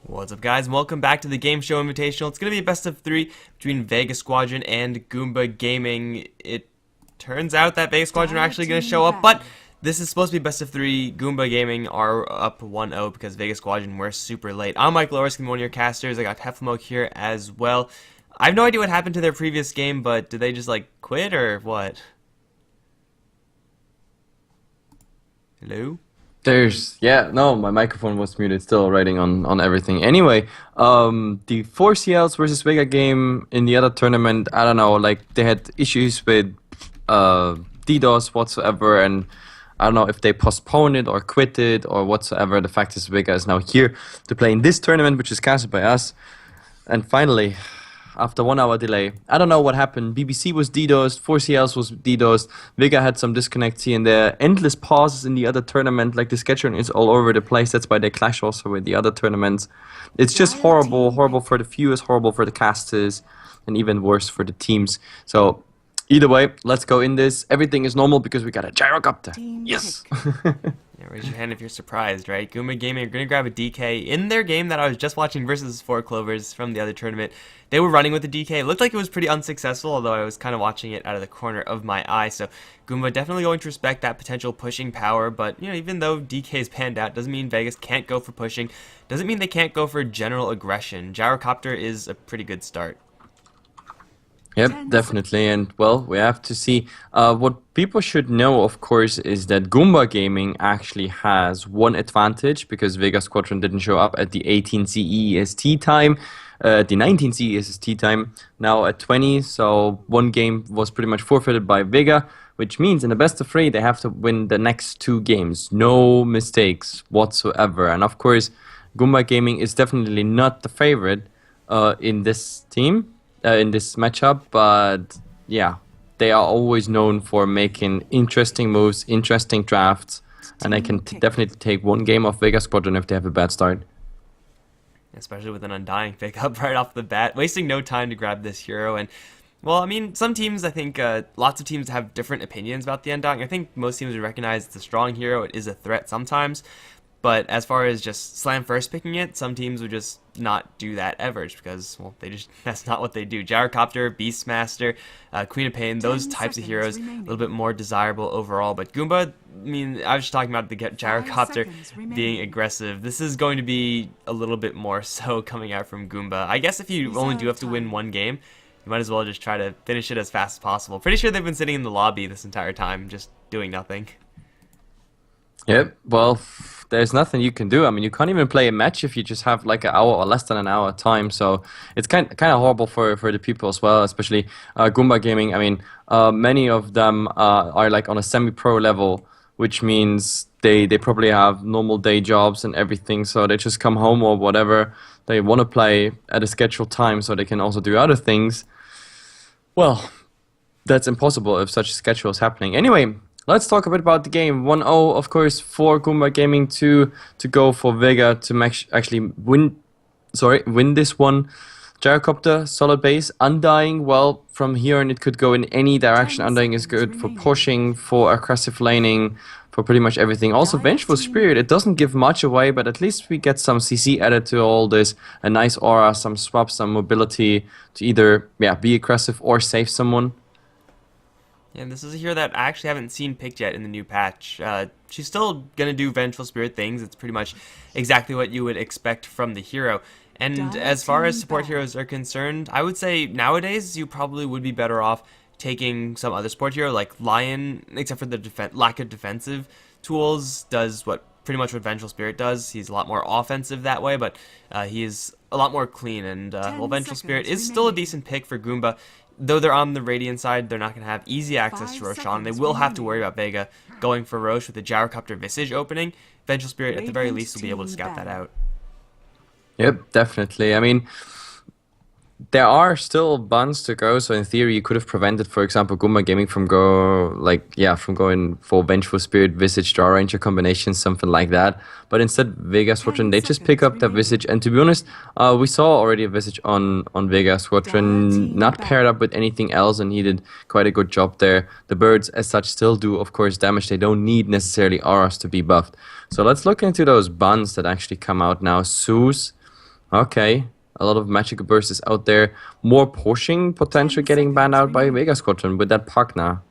What's up, guys, and welcome back to the Game Show Invitational. It's going to be a best of 3 between Vega Squadron and Goomba Gaming. It turns out that Vega Squadron are actually going to show up, but this is supposed to be best of 3. Goomba Gaming are up 1-0 because Vega Squadron were super late. I'm Mike Loris, one of your casters. I got HeflaTV here as well. I have no idea what happened to their previous game, but did they just, quit or what? Hello? My microphone was muted, still writing on everything. Anyway, the 4CLs versus Vega game in the other tournament, I don't know, they had issues with DDoS whatsoever, and I don't know if they postponed it or quit it or whatsoever. The fact is Vega is now here to play in this tournament, which is casted by us. And finally, after 1 hour delay, I don't know what happened. BBC was DDoSed, 4CLs was DDoSed, Vega had some disconnects here and there, endless pauses in the other tournament, the scheduling is all over the place. That's why they clash also with the other tournaments. It's just horrible for the viewers, horrible for the casters, and even worse for the teams. So either way, let's go in this. Everything is normal because we got a gyrocopter. Yes! Yeah, raise your hand if you're surprised, right? Goomba Gaming are going to grab a DK. In their game that I was just watching versus 4 Clovers from the other tournament, they were running with the DK. It looked like it was pretty unsuccessful, although I was kind of watching it out of the corner of my eye. So Goomba definitely going to respect that potential pushing power, but even though DK is panned out, doesn't mean Vegas can't go for pushing. Doesn't mean they can't go for general aggression. Gyrocopter is a pretty good start. Yep, definitely, and well, we have to see. What people should know, of course, is that Goomba Gaming actually has one advantage because Vega Squadron didn't show up at the 18 CEST time, the 19 CEST time, now at 20, so one game was pretty much forfeited by Vega, which means in the best of 3 they have to win the next 2 games, no mistakes whatsoever, and of course, Goomba Gaming is definitely not the favorite in this team. In this matchup, but yeah, they are always known for making interesting moves, interesting drafts, and they can definitely take one game off Vega Squadron if they have a bad start. Especially with an Undying pickup right off the bat, wasting no time to grab this hero. And well, I mean, some teams, I think, lots of teams have different opinions about the Undying. I think most teams would recognize it's a strong hero, it is a threat sometimes. But as far as just slam first picking it, some teams would just not do that ever because, well, that's not what they do. Gyrocopter, Beastmaster, Queen of Pain, those types of heroes, a little bit more desirable overall. But Goomba, I mean, I was just talking about the Gyrocopter being aggressive. This is going to be a little bit more so coming out from Goomba. I guess if you only do have to win one game, you might as well just try to finish it as fast as possible. Pretty sure they've been sitting in the lobby this entire time, just doing nothing. Yep, well, there's nothing you can do. I mean, you can't even play a match if you just have an hour or less than an hour time. So it's kind of horrible for the people as well, especially Goomba Gaming. I mean, many of them are on a semi-pro level, which means they probably have normal day jobs and everything. So they just come home or whatever. They want to play at a scheduled time so they can also do other things. Well, that's impossible if such a schedule is happening. Anyway, let's talk a bit about the game. 1-0, of course, for Goomba Gaming, to go for Vega to actually win this one. Gyrocopter, solid base. Undying, well, from here on it could go in any direction. Undying is good for pushing, for aggressive laning, for pretty much everything. Also, Vengeful Spirit, it doesn't give much away, but at least we get some CC added to all this. A nice aura, some swap, some mobility to either be aggressive or save someone. Yeah, this is a hero that I actually haven't seen picked yet in the new patch. She's still going to do Vengeful Spirit things. It's pretty much exactly what you would expect from the hero. And as far as support heroes are concerned, I would say nowadays you probably would be better off taking some other support hero like Lion, except for the lack of defensive tools, does pretty much what Vengeful Spirit does. He's a lot more offensive that way, but he is a lot more clean. And well, Vengeful Spirit is still a decent pick for Goomba. Though they're on the Radiant side, they're not going to have easy access to Roshan. They will have to worry about Vega going for Roche with the Gyrocopter Visage opening. Vengeful Spirit, at the very least, will be able to scout that out. Yep, definitely. I mean, there are still buns to go, so in theory you could have prevented, for example, Goomba Gaming from going for Vengeful Spirit, Visage, Draw Ranger combination, something like that. But instead, Vega Squadron, they just pick up that Visage, and to be honest, we saw already a Visage on Vega Squadron, not paired up with anything else, and he did quite a good job there. The birds, as such, still do, of course, damage. They don't need necessarily auras to be buffed. So let's look into those buns that actually come out now. Zeus, Okay. A lot of magical bursts out there. More pushing potential 10 getting banned seconds out by remaining. Vega Squadron with that puck now.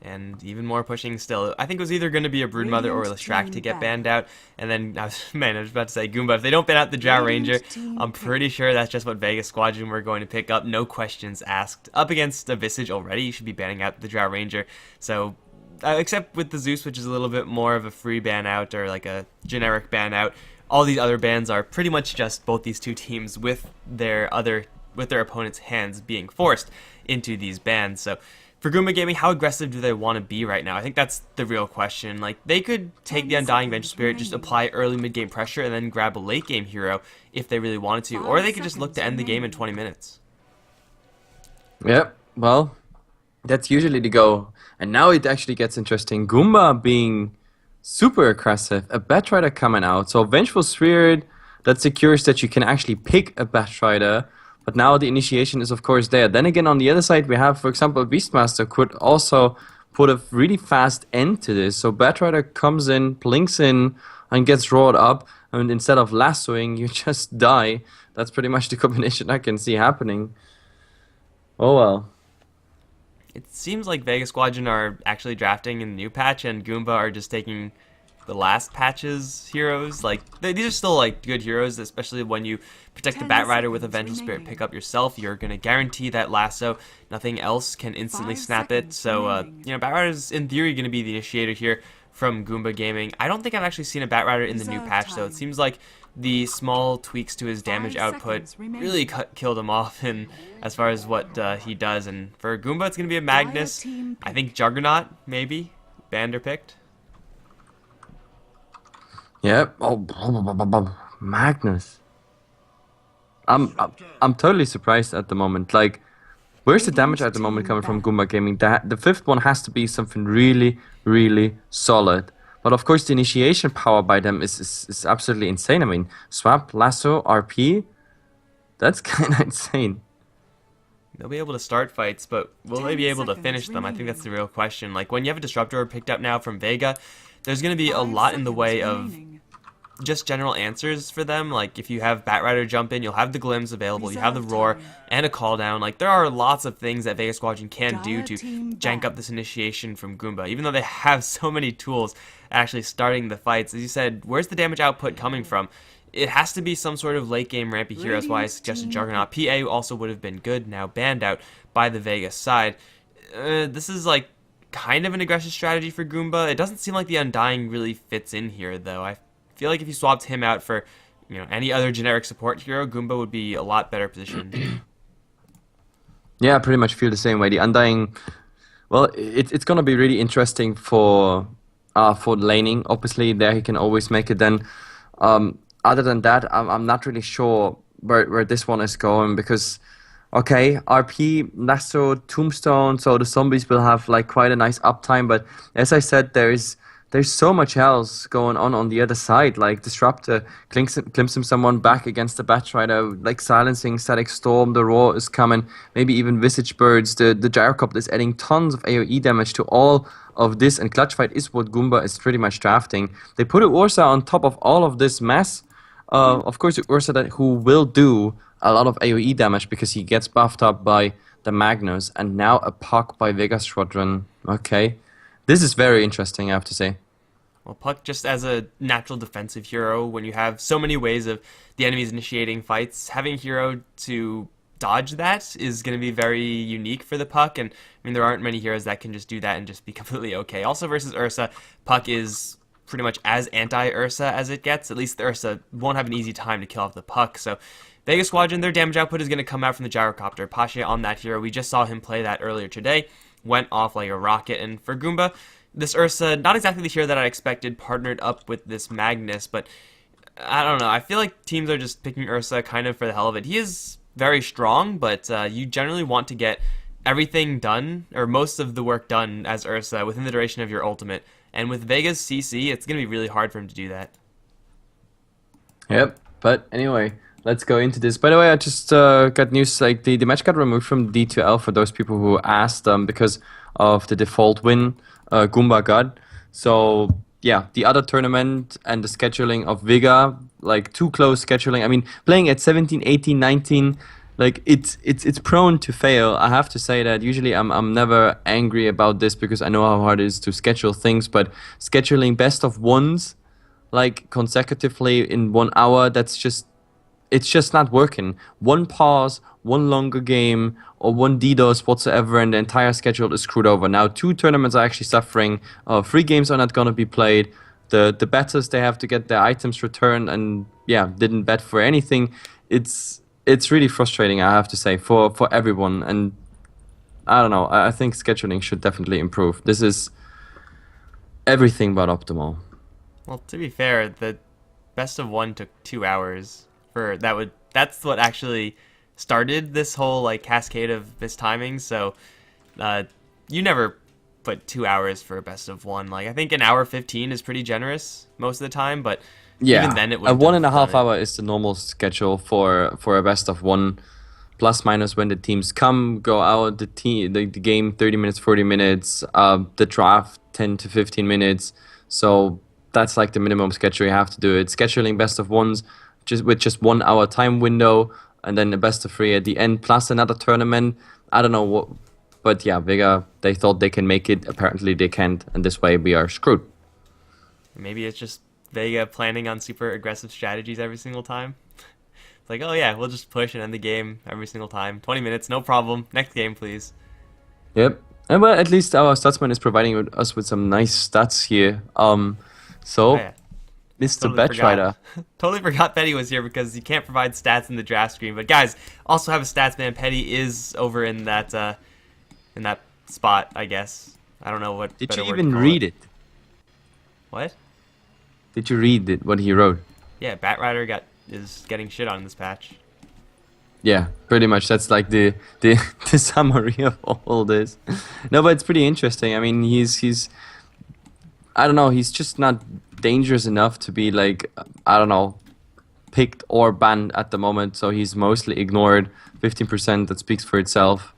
And even more pushing still. I think it was either going to be a Broodmother or a Radiant Lestrak to team get ban. banned out. And then, I was about to say Goomba. If they don't ban out the Drow Ranger, Radiant team I'm pick. pretty sure that's just what Vegas Squadron were going to pick up. No questions asked. Up against a Visage already, you should be banning out the Drow Ranger. So, except with the Zeus, which is a little bit more of a free ban out or like a generic ban out, all these other bans are pretty much just both these two teams with their opponent's hands being forced into these bans. So for Goomba Gaming, how aggressive do they want to be right now? I think that's the real question. Like, they could take the 10 Undying Vengeful seconds Spirit, just remaining. apply early mid-game pressure, and then grab a late-game hero if they really wanted to. Or 5 they could just look to seconds end the game in remaining. 20 minutes. Yep. Well, that's usually the goal. And now it actually gets interesting. Goomba being super aggressive. A Batrider coming out. So Vengeful Spirit, that secures that you can actually pick a Batrider. But now the initiation is of course there. Then again on the other side we have, for example, Beastmaster could also put a really fast end to this. So Batrider comes in, blinks in, and gets roared up. And instead of lassoing, you just die. That's pretty much the combination I can see happening. Oh well. It seems like Vega Squadron are actually drafting in the new patch, and Goomba are just taking the last patch's heroes. Like, these are still like good heroes, especially when you protect the 10 Batrider with a seconds Vengeful Spirit remaining. pickup yourself. You're gonna guarantee that lasso. Nothing else can instantly 5 snap it. seconds So remaining. Batrider's in theory gonna be the initiator here from Goomba Gaming. I don't think I've actually seen a Batrider in the new Reserve patch, though. It time. seems like the small tweaks to his damage 5 output seconds remaining. really killed him off in as far as what he does. And for Goomba, it's gonna be a Dire Magnus. team I pick. think Juggernaut maybe banned or picked. Yep. Oh, Magnus. I'm totally surprised at the moment. Like, where's the damage at the moment coming from Goomba Gaming? The fifth one has to be something really, really solid. But of course, the initiation power by them is absolutely insane. I mean, swap, lasso, RP. That's kind of insane. They'll be able to start fights, but will they 10 be able to seconds finish them? I think that's the remaining. real question. Like, when you have a Disruptor picked up now from Vega, there's going to be a 5 lot in the seconds way of remaining. just general answers for them. Like, if you have Batrider jump in, you'll have the Glims available, you have the Reserve Roar, time. and a Call Down. Like, there are lots of things that Vega Squadron can do Dire to team jank ban. up this initiation from Goomba, even though they have so many tools actually starting the fights. As you said, where's the damage output coming from? It has to be some sort of late game rampy hero. That's why I Radiant suggested team Juggernaut. PA also would have been good, now banned out by the Vegas side. This is like kind of an aggressive strategy for Goomba. It doesn't seem like the Undying really fits in here, though. I feel like if you swapped him out for any other generic support hero, Goomba would be a lot better positioned. Yeah, I pretty much feel the same way. The Undying, well, it's gonna be really interesting for laning. Obviously, there he can always make it. Then, other than that, I'm not really sure where this one is going because, okay, RP, Lasso, Tombstone, so the zombies will have like quite a nice uptime. But as I said, there's so much else going on the other side. Like Disruptor, glimpsing someone back against the Batrider, like silencing Static Storm, the Roar is coming, maybe even Visage Birds, the Gyrocopter is adding tons of AoE damage to all of this, and Clutch Fight is what Goomba is pretty much drafting. They put an Ursa on top of all of this mess. Of course, Ursa who will do a lot of AoE damage because he gets buffed up by the Magnus, and now a Puck by Vega Squadron. Okay. This is very interesting, I have to say. Well, Puck just as a natural defensive hero, when you have so many ways of the enemies initiating fights, having a hero to dodge that is going to be very unique for the Puck, and I mean there aren't many heroes that can just do that and just be completely okay. Also versus Ursa, Puck is pretty much as anti-Ursa as it gets. At least the Ursa won't have an easy time to kill off the Puck, so Vega Squadron, their damage output is going to come out from the Gyrocopter. Pasha on that hero, we just saw him play that earlier today, went off like a rocket, and for Goomba, this Ursa, not exactly the hero that I expected, partnered up with this Magnus, but I don't know. I feel like teams are just picking Ursa kind of for the hell of it. He is very strong, but you generally want to get everything done, or most of the work done as Ursa within the duration of your ultimate. And with Vega's CC, it's going to be really hard for him to do that. Yep, but anyway, let's go into this. By the way, I just got news, like the match got removed from D2L for those people who asked because of the default win Goomba got. So yeah, the other tournament and the scheduling of Vega like too close scheduling. I mean, playing at 17, 18, 19, like it's prone to fail. I have to say that usually I'm never angry about this because I know how hard it is to schedule things, but scheduling best of ones like consecutively in 1 hour, it's just not working. One pause, one longer game, or one DDoS whatsoever, and the entire schedule is screwed over. Now, 2 tournaments are actually suffering. 3 games are not going to be played. The bettors, they have to get their items returned, and yeah, didn't bet for anything. It's really frustrating, I have to say, for everyone. And I don't know. I think scheduling should definitely improve. This is everything but optimal. Well, to be fair, the best of one took 2 hours for that would that's what actually started this whole like cascade of mistiming. So you never put 2 hours for a best of one. Like I think an hour 15 is pretty generous most of the time, but Yeah, even then it would a one and a have done half it. hour is the normal schedule for a best of one, plus minus when the teams come go out. The game 30 minutes, 40 minutes. The draft 10 to 15 minutes. So that's like the minimum schedule you have to do it. Scheduling best of ones just 1 hour time window, and then the best of three at the end, plus another tournament. I don't know what, but yeah, Vega, they thought they can make it. Apparently they can't, and this way we are screwed. Maybe it's just Vega planning on super aggressive strategies every single time. It's like, oh yeah, we'll just push and end the game every single time. 20 minutes, no problem. Next game, please. Yep. And well, at least our statsman is providing us with some nice stats here. Oh So yeah, Mr. totally Bettrider. forgot. Totally forgot Petty was here because you can't provide stats in the draft screen. But guys, also have a stats man. Petty is over in that spot, I guess. I don't know what. Did better you word to even call read it? What? Did you read it, what he wrote? Yeah, Batrider is getting shit on in this patch. Yeah, pretty much. That's like the the summary of all this. No, but it's pretty interesting. I mean, he's I don't know. He's just not dangerous enough to be like, I don't know, picked or banned at the moment. So he's mostly ignored. 15%. That speaks for itself.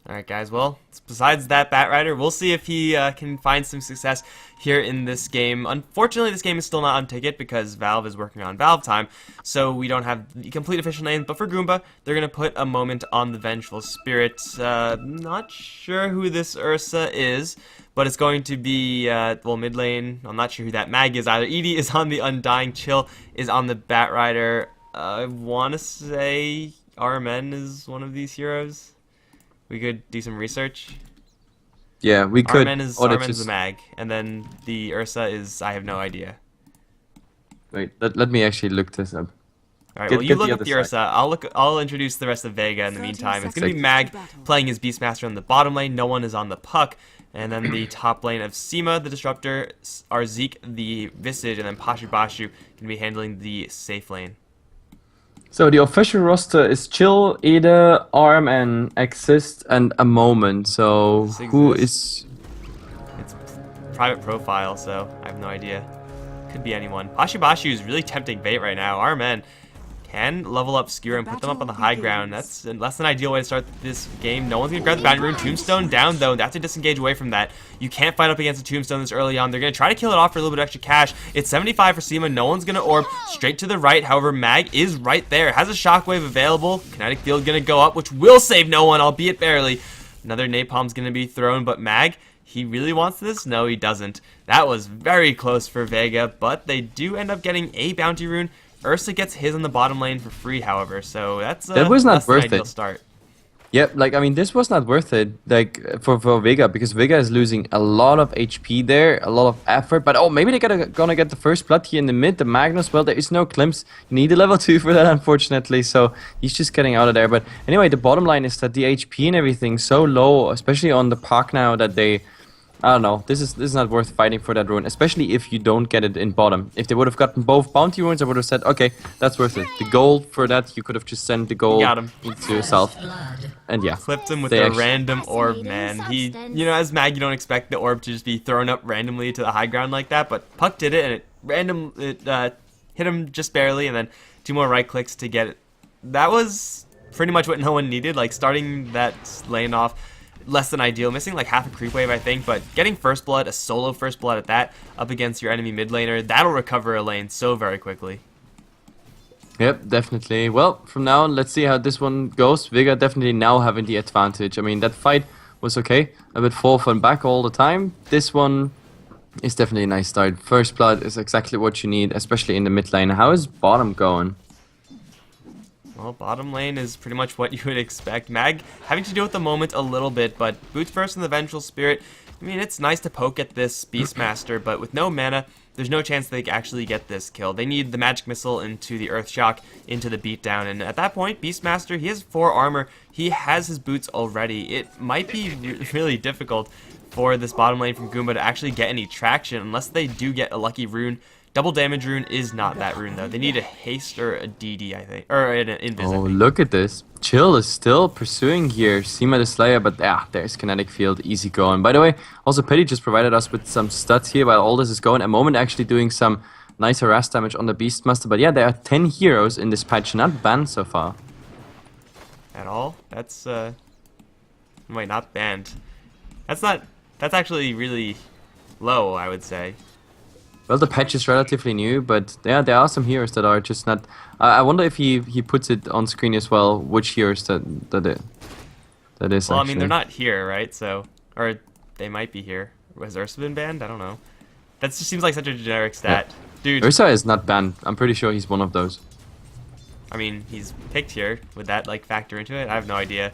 All right, guys. Well, besides that, Batrider, we'll see if he can find some success here in this game. Unfortunately, this game is still not on ticket because Valve is working on Valve time, so we don't have the complete official name. But for Goomba, they're going to put a moment on the Vengeful Spirit. Not sure who this Ursa is, but it's going to be, well, mid lane. I'm not sure who that mag is either. Edie is on the Undying. Chill is on the Batrider. I want to say RMN is one of these heroes. We could do some research. Yeah, we could. Armen's the mag, and then the Ursa is I have no idea. Wait, let me actually look this up. All right, Get- well you get look the up the other Ursa. I'll introduce the rest of Vega in the 30 meantime. It's seconds gonna be Mag to battle. playing his Beastmaster on the bottom lane. No one is on the puck, and then the top lane of Sima, the Disruptor, Arzik, the Visage, and then Pashu Bashu gonna be handling the safe lane. So the official roster is Chill, Ada, RMN, Exist, and a moment. So Does this who exist? is? It's private profile, so I have no idea. Could be anyone. Pashu Bashu is really tempting bait right now. Armen can level up Skewer and put them up on the high ground. That's less than ideal way to start this game. No one's going to grab the boundary rune. Tombstone down, though. They have to disengage away from that. You can't fight up against a Tombstone this early on. They're going to try to kill it off for a little bit of extra cash. It's 75 for Seema. No one's going to orb. Straight to the right. However, Mag is right there. Has a Shockwave available. Kinetic Field going to go up, which will save no one, albeit barely. Another Napalm's going to be thrown, but Mag, he really wants this? No, he doesn't. That was very close for Vega, but they do end up getting a bounty rune. Ursa gets his on the bottom lane for free, however, so that's That was not less than worth ideal it. start. Yep, like I mean, this was not worth it. Like for Vega, because Vega is losing a lot of HP there, a lot of effort. But oh, maybe they're gonna get the first blood here in the mid. The Magnus, well, there is no Klims. You need a level 2 for that, unfortunately. So he's just getting out of there. But anyway, the bottom line is that the HP and everything so low, especially on the park now, that they. I don't know. This is not worth fighting for that rune, especially if you don't get it in bottom. If they would have gotten both bounty runes, I would have said, okay, that's worth it. The gold for that, you could have just sent the gold Got him. into yourself. And yeah. Clipped him with They a actually- random orb, man. He, as Mag, you don't expect the orb to just be thrown up randomly to the high ground like that, but Puck did it, and it hit him just barely, and then 2 more right clicks to get it. That was pretty much what no one needed, like starting that lane off. less than ideal, missing like half a creep wave, I think, but getting first blood, a solo first blood at that, up against your enemy mid laner, that'll recover a lane so very quickly. Yep, definitely. Well, from now on, let's see how this one goes. Vega definitely now having the advantage. I mean, that fight was okay, a bit forth and back all the time. This one is definitely a nice start. First blood is exactly what you need, especially in the mid lane. How is bottom going? Well, bottom lane is pretty much what you would expect. Mag having to deal with the moment a little bit, but boots first in the Vengeful Spirit. I mean, it's nice to poke at this Beastmaster, but with no mana, there's no chance they can actually get this kill. They need the Magic Missile into the Earth Shock, into the beatdown, and at that point, Beastmaster, he has 4 armor, he has his boots already. It might be really difficult for this bottom lane from Goomba to actually get any traction, unless they do get a lucky rune. Double damage rune is not that rune though. They need a haste or a DD, I think, or an invis. Oh, look at this. Chill is still pursuing here. Seema the Slayer, but there's Kinetic Field, easy going. By the way, also Petty just provided us with some stats here while all this is going. A moment actually doing some nice harass damage on the Beastmaster. But yeah, there are 10 heroes in this patch, not banned so far. At all? That's wait, not banned. That's actually really low, I would say. Well, the patch is relatively new, but yeah, there are some heroes that are just not... I wonder if he puts it on screen as well, which heroes that is well, actually. I mean, they're not here, right? So, or they might be here. Has Ursa been banned? I don't know. That just seems like such a generic stat. Yeah. Dude. Ursa is not banned. I'm pretty sure he's one of those. I mean, he's picked here. Would that, like, factor into it? I have no idea.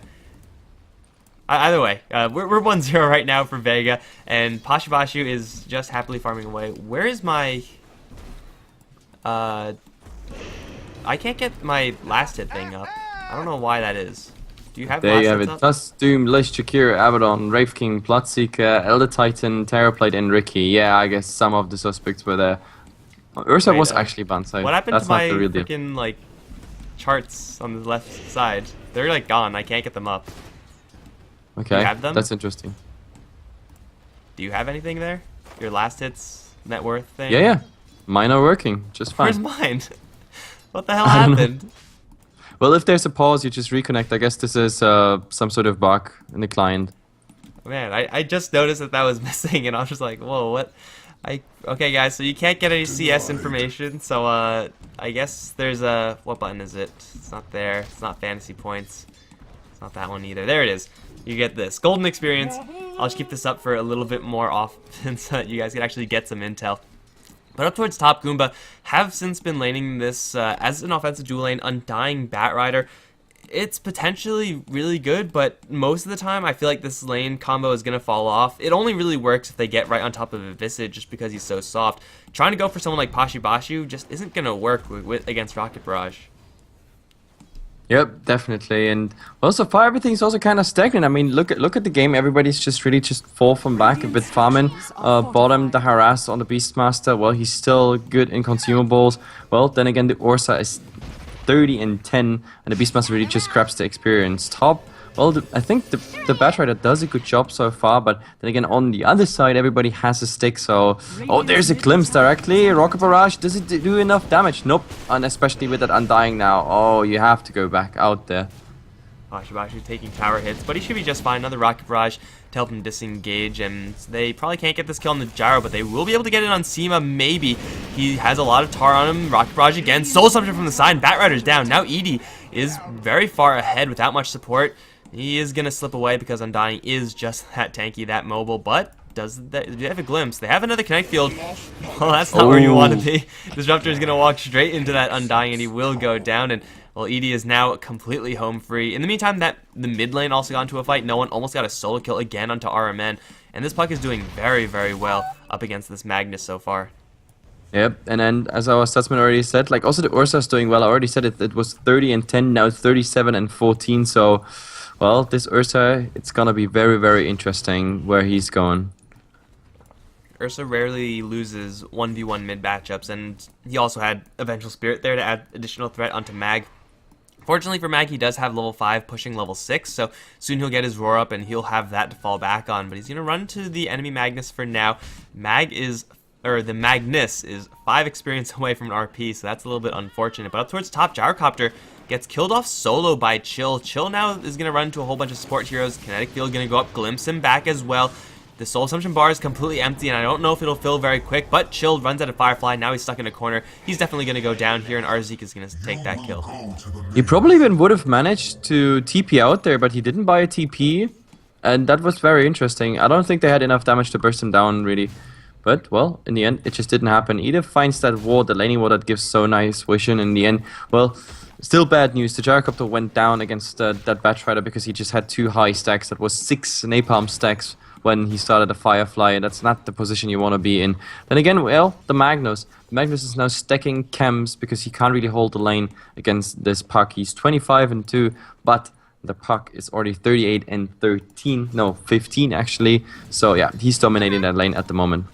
Either way, we're 1-0 right now for Vega, and Pashibashu is just happily farming away. Where is my... I can't get my last hit thing up. I don't know why that is. Do you have there last you have hits it. up? Dust, Doom, Lish, Jakir, Abaddon, Wraith King, Bloodseeker, Elder Titan, Terrorplate, and Ricky. Yeah, I guess some of the suspects were there. Ursa Wait, was actually banned, so what happened that's to my not the real deal. freaking, like, charts on the left side? They're, like, gone. I can't get them up. Okay, Do you have them? that's interesting. Do you have anything there? Your last hits net worth thing? Yeah. Mine are working, just fine. Where's mine? What the hell happened? Well, if there's a pause, you just reconnect. I guess this is some sort of bug in the client. Man, I just noticed that was missing, and I was just like, whoa, what? Okay, guys, so you can't get any CS information, so I guess there's a... What button is it? It's not there. It's not fantasy points. It's not that one either. There it is. You get this golden experience. I'll just keep this up for a little bit more often so that you guys can actually get some intel. But up towards top, Goomba have since been laning this as an offensive dual lane, Undying Batrider. It's potentially really good, but most of the time I feel like this lane combo is going to fall off. It only really works if they get right on top of a Visage just because he's so soft. Trying to go for someone like Pashibashu just isn't going to work against Rocket Barrage. Yep, definitely. And well, so far everything's also kind of stagnant. I mean, look at the game. Everybody's just really fall from back a bit farming. Bottom, the harass on the Beastmaster. Well, he's still good in consumables. Well, then again, the Ursa is 30 and 10, and the Beastmaster really just grabs the experience. Top, well, I think the Batrider does a good job so far, but then again, on the other side, everybody has a stick, so... Oh, there's a glimpse directly. Rocket Barrage, does it do enough damage? Nope, and especially with that Undying now. Oh, you have to go back out there. Pashibashu taking power hits, but he should be just fine. Another Rocket Barrage to help him disengage, and they probably can't get this kill on the Gyro, but they will be able to get it on Seema, maybe. He has a lot of tar on him. Rocket Barrage again, Soul Assumption from the side, Batrider's down. Now Edie is very far ahead without much support. He is going to slip away because Undying is just that tanky, that mobile, but do they have a glimpse? They have another Connect Field. Well, that's not where you want to be. Disruptor is going to walk straight into that Undying, and he will go down, and well, Edie is now completely home free. In the meantime, the mid lane also got into a fight. No one almost got a solo kill again onto RMN, and this puck is doing very, very well up against this Magnus so far. Yep, and then as our statsman already said, like also the Ursa is doing well. I already said it was 30 and 10, now 37 and 14, so... Well, this Ursa, it's gonna be very, very interesting where he's going. Ursa rarely loses 1v1 mid matchups, and he also had Eventual Spirit there to add additional threat onto Mag. Fortunately for Mag, he does have level 5 pushing level 6, so soon he'll get his roar up and he'll have that to fall back on, but he's going to run to the enemy Magnus for now. Mag is the Magnus is 5 experience away from an RP, so that's a little bit unfortunate. But up towards top, Gyrocopter gets killed off solo by Chill. Chill now is going to run into a whole bunch of support heroes. Kinetic Field going to go up, glimpse him back as well. The Soul Assumption bar is completely empty, and I don't know if it'll fill very quick, but Chill runs out of Firefly. Now he's stuck in a corner. He's definitely going to go down here, and Arzik is going to take that kill. He probably even would have managed to TP out there, but he didn't buy a TP, and that was very interesting. I don't think they had enough damage to burst him down, really. But, well, in the end, it just didn't happen. Edith finds that ward, the laning ward that gives so nice vision in the end. Well, still bad news. The Gyrocopter went down against that Batrider because he just had 2 high stacks. That was 6 napalm stacks when he started a Firefly, and that's not the position you want to be in. Then again, well, the Magnus. The Magnus is now stacking chems because he can't really hold the lane against this puck. He's 25-2, but the puck is already 38-13. No, 15 actually. So yeah, he's dominating that lane at the moment.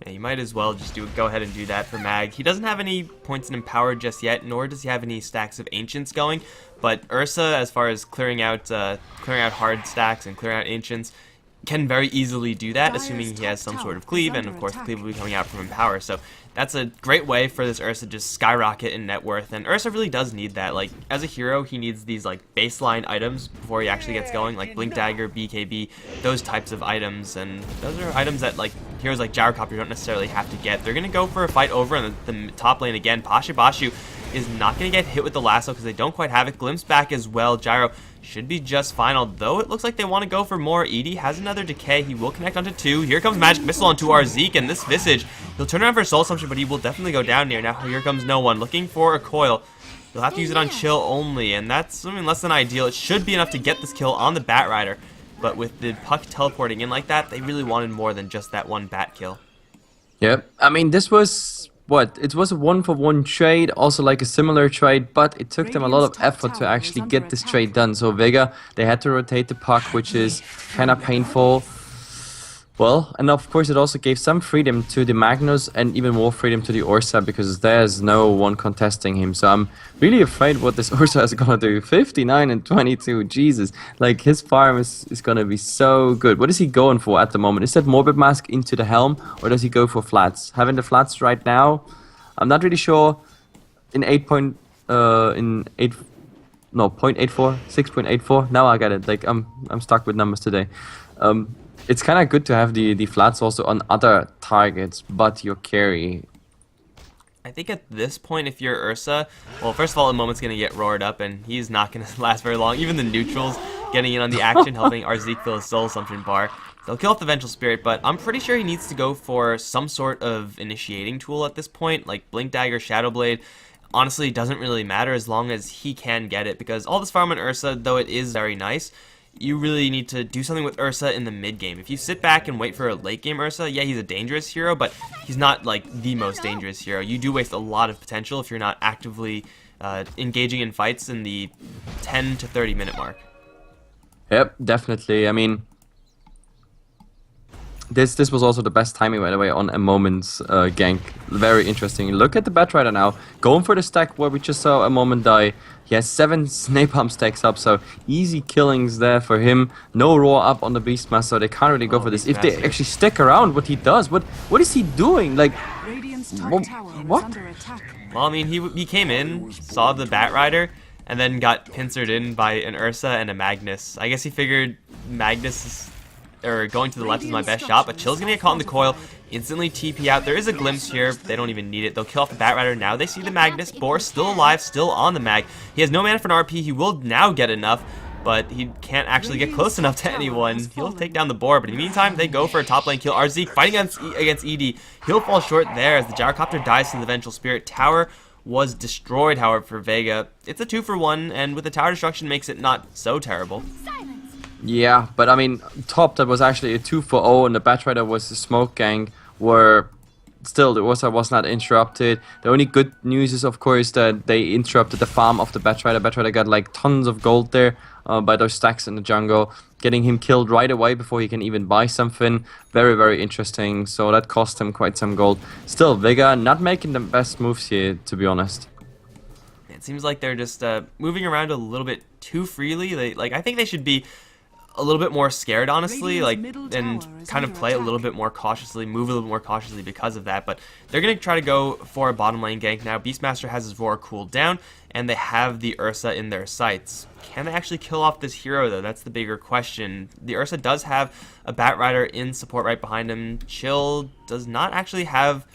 Yeah, you might as well just go ahead and do that for Mag. He doesn't have any points in Empowered just yet, nor does he have any stacks of Ancients going. But Ursa, as far as clearing out hard stacks and clearing out Ancients, can very easily do that, assuming he has some sort of cleave, and of course cleave will be coming out from Empower. So that's a great way for this Ursa to just skyrocket in net worth, and Ursa really does need that. Like, as a hero, he needs these like baseline items before he actually gets going, like Blink Dagger, BKB, those types of items, and those are items that like heroes like Gyrocopter don't necessarily have to get. They're gonna go for a fight over in the top lane again. Bashu is not gonna get hit with the lasso because they don't quite have it. Glimpse back as well. Gyro should be just fine, although it looks like they want to go for more. Edie has another decay. He will connect onto 2. Here comes Magic Missile onto our Zeke, and this Visage, he'll turn around for a Soul Assumption, but he will definitely go down here. Now here comes no one. Looking for a coil. You'll have to use it on Chill only, and that's less than ideal. It should be enough to get this kill on the Batrider, but with the puck teleporting in like that, they really wanted more than just that one bat kill. Yep, I mean, this was... what? It was a 1-for-1 trade, also like a similar trade, but it took them a lot of effort to actually get this trade done. So Vega, they had to rotate the puck, which is kind of painful. Well, and of course it also gave some freedom to the Magnus and even more freedom to the Ursa because there's no one contesting him. So I'm really afraid what this Ursa is gonna do. 59-22, Jesus. Like, his farm is gonna be so good. What is he going for at the moment? Is that Morbid Mask into the helm, or does he go for flats? Having the flats right now, I'm not really sure. In 0.84, 6.84. Now I get it. Like, I'm stuck with numbers today. It's kind of good to have the flats also on other targets, but your carry. I think at this point, if you're Ursa, well, first of all, the moment's going to get roared up, and he's not going to last very long. Even the neutrals getting in on the action, helping Arzik fill his Soul Assumption bar. They'll kill off the Vengeful Spirit, but I'm pretty sure he needs to go for some sort of initiating tool at this point, like Blink Dagger, Shadow Blade. Honestly, it doesn't really matter as long as he can get it, because all this farm on Ursa, though it is very nice, you really need to do something with Ursa in the mid game. If you sit back and wait for a late game Ursa, yeah, he's a dangerous hero, but he's not like the most dangerous hero. You do waste a lot of potential if you're not actively engaging in fights in the 10 to 30 minute mark. Yep, definitely. I mean, this was also the best timing, by the way, on a moment's gank. Very interesting. Look at the Batrider now, going for the stack where we just saw a moment die. He has 7 napalm stacks up, so easy killings there for him. No roar up on the Beastmaster, so they can't really go for this. If they actually stick around, what he does, what is he doing? Like, what? Well, I mean, he came in, saw the Batrider, and then got pincered in by an Ursa and a Magnus. I guess he figured Magnus or going to the left is my best shot, but Chill's gonna get caught in the coil, instantly TP out. There is a glimpse here, they don't even need it. They'll kill off the Batrider. Now they see the Magnus. Boar still alive, still on the mag. He has no mana for an RP. He will now get enough, but he can't actually get close enough to anyone. He'll take down the Boar, but in the meantime, they go for a top lane kill. Arzik fighting against Edie. He'll fall short there as the Gyrocopter dies to the Vengeful Spirit. Tower was destroyed, however, for Vega. It's a 2-for-1, and with the tower destruction makes it not so terrible. Yeah, but I mean, top, that was actually a 2-for-0, and the Batrider was a smoke gang, where still the Ursa was not interrupted. The only good news is, of course, that they interrupted the farm of the Batrider. Batrider got like tons of gold there by those stacks in the jungle, getting him killed right away before he can even buy something. Very, very interesting. So that cost him quite some gold. Still, Vega not making the best moves here, to be honest. It seems like they're just moving around a little bit too freely. I think they should be a little bit more scared, honestly, like, and kind of play a little bit more cautiously, move a little bit more cautiously because of that. But they're going to try to go for a bottom lane gank now. Beastmaster has his Roar cooled down, and they have the Ursa in their sights. Can they actually kill off this hero, though? That's the bigger question. The Ursa does have a Batrider in support right behind him. Chill does not actually have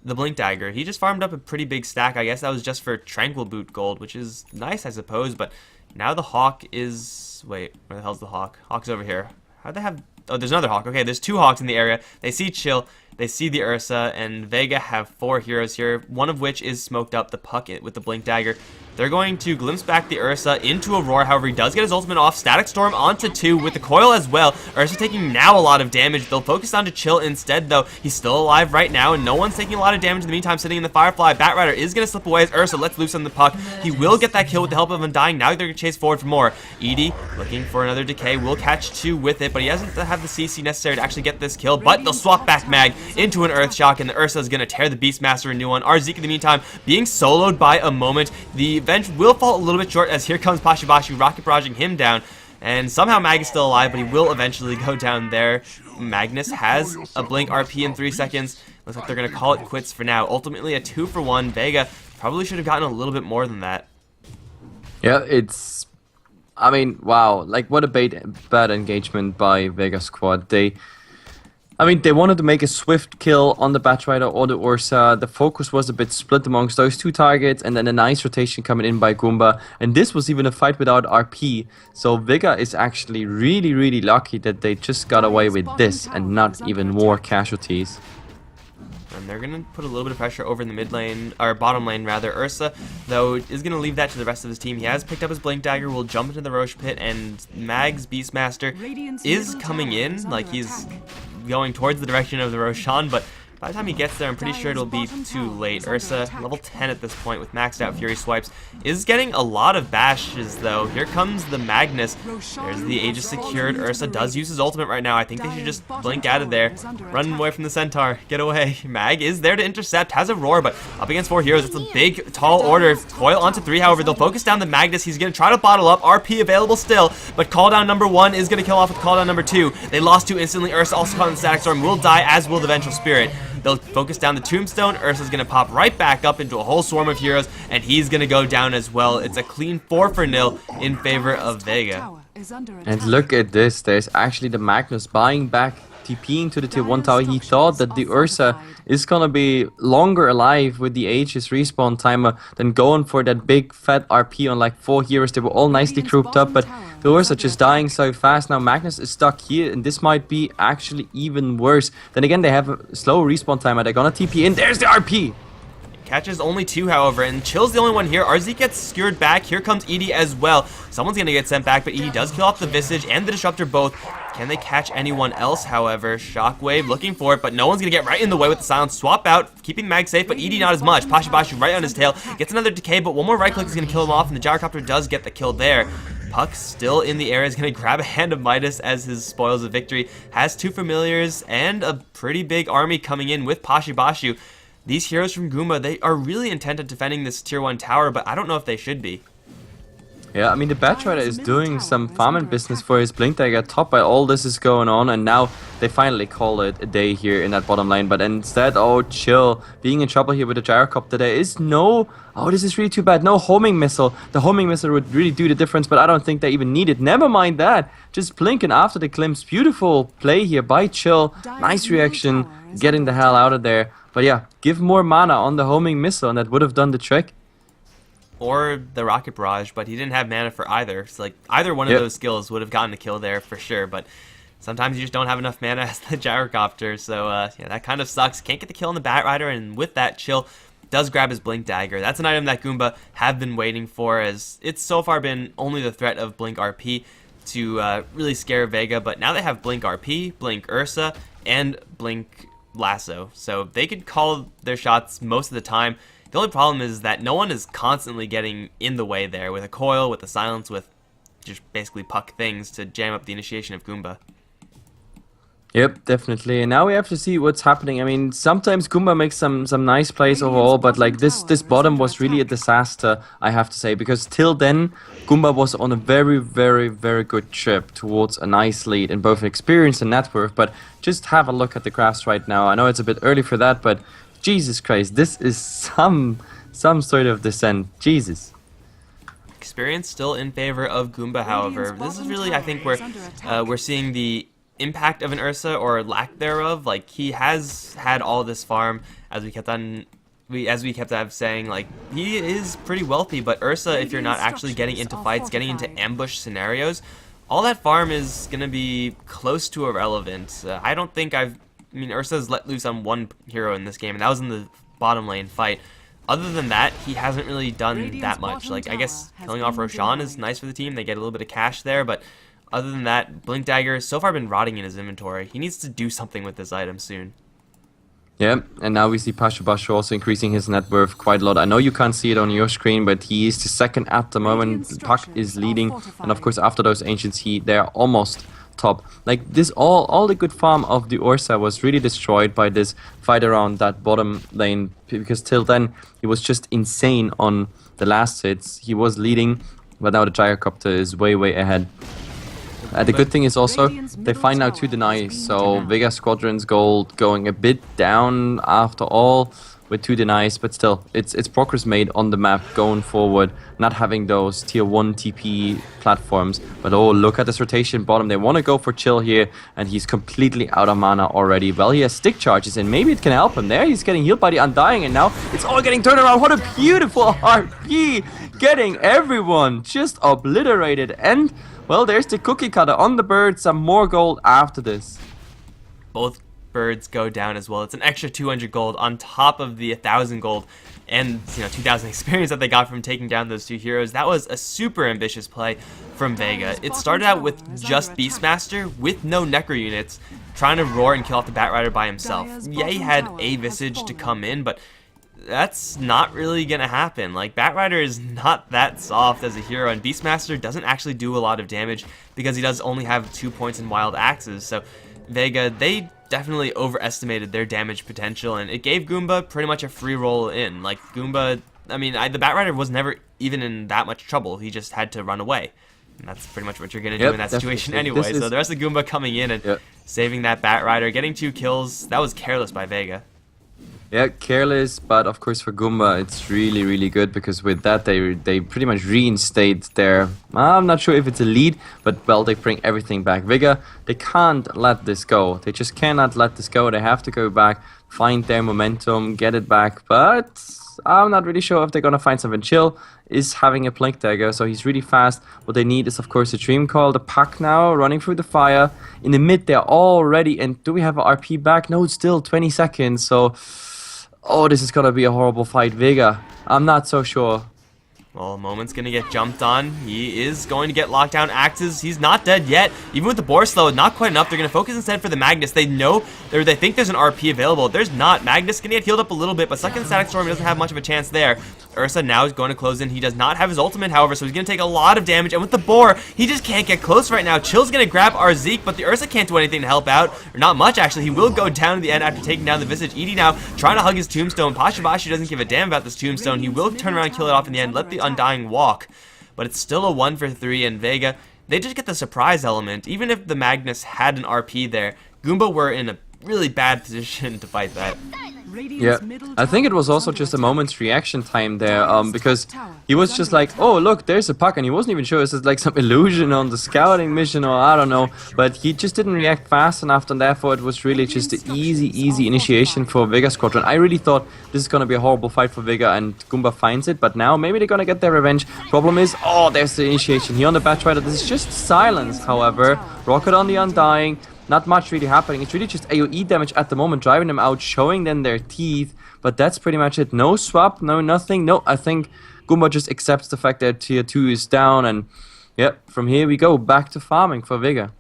the Blink Dagger. He just farmed up a pretty big stack. I guess that was just for Tranquil Boot gold, which is nice, I suppose, but now the Hawk is... Wait, where the hell's the Hawk? Hawk's over here. How'd they have... Oh, there's another Hawk. Okay, there's 2 Hawks in the area. They see Chill, they see the Ursa, and Vega have 4 heroes here, one of which is smoked up, the Puck with the Blink Dagger. They're going to glimpse back the Ursa into a Roar. However, he does get his ultimate off. Static Storm onto 2 with the coil as well. Ursa taking now a lot of damage. They'll focus on to Chill instead, though. He's still alive right now, and no one's taking a lot of damage in the meantime, sitting in the Firefly. Batrider is going to slip away as Ursa lets loose on the Puck. He will get that kill with the help of Undying. Now they're going to chase forward for more. Edie looking for another decay. Will catch 2 with it, but he doesn't have the CC necessary to actually get this kill. But they'll swap back Mag into an Earth Shock, and the Ursa is going to tear the Beastmaster a new one. Arzik in the meantime being soloed by a moment. The Venge will fall a little bit short as here comes Pashibashi rocket barraging him down, and somehow Mag is still alive, but he will eventually go down there. Magnus has a blink RP in 3 seconds. Looks like they're going to call it quits for now. Ultimately a 2-for-1. Vega probably should have gotten a little bit more than that. Yeah, it's... I mean, wow. Like, what a bad engagement by Vega squad. They wanted to make a swift kill on the Batrider or the Ursa. The focus was a bit split amongst those 2 targets, and then a nice rotation coming in by Goomba. And this was even a fight without RP. So Vega is actually really, really lucky that they just got away with this and not even more casualties. And they're going to put a little bit of pressure over in the mid lane, or bottom lane rather. Ursa, though, is going to leave that to the rest of his team. He has picked up his Blink Dagger, will jump into the Roche Pit, and Mag's Beastmaster is coming in, like he's going towards the direction of the Roshan, but by the time he gets there, I'm pretty sure it'll be too late. Ursa, level 10 at this point with maxed out Fury Swipes, is getting a lot of bashes, though. Here comes the Magnus. There's the Aegis secured. Ursa does use his ultimate right now. I think they should just blink out of there. Run away from the Centaur. Get away. Mag is there to intercept. Has a Roar, but up against 4 heroes. It's a big, tall order. Coil onto 3, however. They'll focus down the Magnus. He's going to try to bottle up. RP available still, but call down number 1 is going to kill off with call down number 2. They lost 2 instantly. Ursa also caught in the Static Storm. Will die, as will the Vengeful Spirit. They'll focus down the Tombstone. Ursa's going to pop right back up into a whole swarm of heroes, and he's going to go down as well. It's a clean 4-0 in favor of Vega. And look at this. There's actually the Magnus buying back, TPing to the tier 1 tower. He thought that the Ursa is going to be longer alive with the Aegis respawn timer than going for that big fat RP on like 4 heroes. They were all nicely grouped up, but the Ursa just dying so fast. Now Magnus is stuck here, and this might be actually even worse. Then again, they have a slow respawn timer. They're gonna TP in. There's the RP! Catches only 2, however, and Chill's the only one here. RZ gets skewered back. Here comes Edie as well. Someone's going to get sent back, but Edie does kill off the Visage and the Disruptor both. Can they catch anyone else, however? Shockwave looking for it, but no one's going to get right in the way with the silence. Swap out, keeping Mag safe, but Edie not as much. Pashibashi right on his tail. Gets another decay, but one more right click is going to kill him off, and the Gyrocopter does get the kill there. Puck still in the air is going to grab a Hand of Midas as his spoils of victory. Has 2 familiars and a pretty big army coming in with Pashibashu. These heroes from Goomba, they are really intent on defending this tier 1 tower, but I don't know if they should be. Yeah, I mean, the Batrider is doing some farming business for his Blink Dagger top while all this is going on, and now they finally call it a day here in that bottom lane. But instead, oh, Chill, being in trouble here with the Gyrocopter. There is no... Oh, this is really too bad. No homing missile. The homing missile would really do the difference, but I don't think they even need it. Never mind that. Just blinking after the glimpse. Beautiful play here by Chill. Nice reaction. Getting the hell out of there. But yeah, give more mana on the homing missile, and that would have done the trick. Or the Rocket Barrage, but he didn't have mana for either. It's like either one of those skills would have gotten a kill there for sure, but sometimes you just don't have enough mana as the Gyrocopter, so yeah, that kind of sucks. Can't get the kill on the Batrider, and with that, Chill does grab his Blink Dagger. That's an item that Goomba have been waiting for, as it's so far been only the threat of Blink RP to really scare Vega, but now they have Blink RP, Blink Ursa, and Blink Lasso, so they could call their shots most of the time. The only problem is that no one is constantly getting in the way there with a coil, with a silence, with just basically Puck things to jam up the initiation of Goomba. Yep, definitely. And now we have to see what's happening. I mean, sometimes Goomba makes some nice plays overall, but like this bottom was really a disaster, I have to say, because till then Goomba was on a very good trip towards a nice lead in both experience and net worth. But just have a look at the graphs right now. I know it's a bit early for that, but Jesus Christ, this is some sort of descent. Jesus. Experience still in favor of Goomba, however. This is really, I think, where we're seeing the impact of an Ursa or lack thereof. Like, he has had all this farm, as we kept on saying, like, he is pretty wealthy, but Ursa, if you're not actually getting into fights, getting into ambush scenarios, all that farm is gonna be close to irrelevant. I don't think I mean, Ursa's let loose on one hero in this game, and that was in the bottom lane fight. Other than that, he hasn't really done that much. Like, I guess killing off Roshan is nice for the team. They get a little bit of cash there, but other than that, Blink Dagger has so far been rotting in his inventory. He needs to do something with this item soon. Yeah, and now we see Pasha Basha also increasing his net worth quite a lot. I know you can't see it on your screen, but he is the second at the moment. Puck is leading, and of course after those Ancients, they're almost top. Like this, all the good farm of the Ursa was really destroyed by this fight around that bottom lane, because till then he was just insane on the last hits. He was leading, but now the Gyrocopter is way ahead. The good thing is also they find now 2 denies, so Vega Squadron's gold going a bit down after all with 2 denies, but still it's progress made on the map going forward, not having those tier 1 TP platforms. But oh, look at this rotation bottom. They want to go for chill here, and he's completely out of mana already. Well, he has stick charges, and maybe it can help him there. He's getting healed by the Undying, and now it's all getting turned around. What a beautiful RP, getting everyone just obliterated. And well, there's the cookie cutter on the bird. Some more gold after this. Both birds go down as well. It's an extra 200 gold on top of the 1,000 gold and 2,000 experience that they got from taking down those 2 heroes. That was a super ambitious play from Vega. It started out with just Beastmaster with no Necro units, trying to roar and kill off the Batrider by himself. Yeah, he had a Visage to come in, but that's not really gonna happen. Like, Batrider is not that soft as a hero, and Beastmaster doesn't actually do a lot of damage because he does only have 2 points in wild axes. So Vega, they definitely overestimated their damage potential, and it gave Goomba pretty much a free roll in. Like, Goomba, I mean, the Batrider was never even in that much trouble. He just had to run away. And that's pretty much what you're going to do in that situation anyway. So the rest of Goomba coming in and saving that Batrider, getting 2 kills, that was careless by Vega. Yeah, careless, but of course for Goomba it's really good, because with that they pretty much reinstate their, I'm not sure if it's a lead, but well, they bring everything back. Vega, they can't let this go. They just cannot let this go. They have to go back, find their momentum, get it back, but I'm not really sure if they're gonna find something. Chill is having a Blink Dagger, so he's really fast. What they need is of course a Dream Call. The Puck now running through the fire. In the mid they're all ready, and do we have an RP back? No, it's still 20 seconds, so oh, this is gonna be a horrible fight. Vega, I'm not so sure. Well, Moment's gonna get jumped on. He is going to get locked down axes. He's not dead yet. Even with the Boar Slow, not quite enough. They're gonna focus instead for the Magnus. They know, or they think there's an RP available. There's not. Magnus gonna get healed up a little bit, but second Static Storm, he doesn't have much of a chance there. Ursa now is going to close in. He does not have his ultimate, however, so he's going to take a lot of damage. And with the Boar, he just can't get close right now. Chill's going to grab our Zeke, but the Ursa can't do anything to help out. Or not much, actually. He will go down in the end after taking down the Visage. Edie now trying to hug his Tombstone. Pasha Basha doesn't give a damn about this Tombstone. He will turn around and kill it off in the end. Let the Undying walk. But it's still a 1 for 3, and Vega, they just get the surprise element. Even if the Magnus had an RP there, Goomba were in a really bad position to fight that. Yeah, I think it was also just a moment's reaction time there, because he was just like, oh look, there's a Puck, and he wasn't even sure if it's like some illusion on the scouting mission or I don't know, but he just didn't react fast enough, and therefore it was really just an easy initiation for Vega Squadron. I really thought this is gonna be a horrible fight for Vega, and Goomba finds it, but now maybe they're gonna get their revenge. Problem is, oh, there's the initiation here on the Batrider. This is just silence, however. Rocket on the Undying. Not much really happening. It's really just AoE damage at the moment, driving them out, showing them their teeth. But that's pretty much it. No swap, no nothing. No, I think Goomba just accepts the fact that tier 2 is down. And yep, from here we go back to farming for Vega.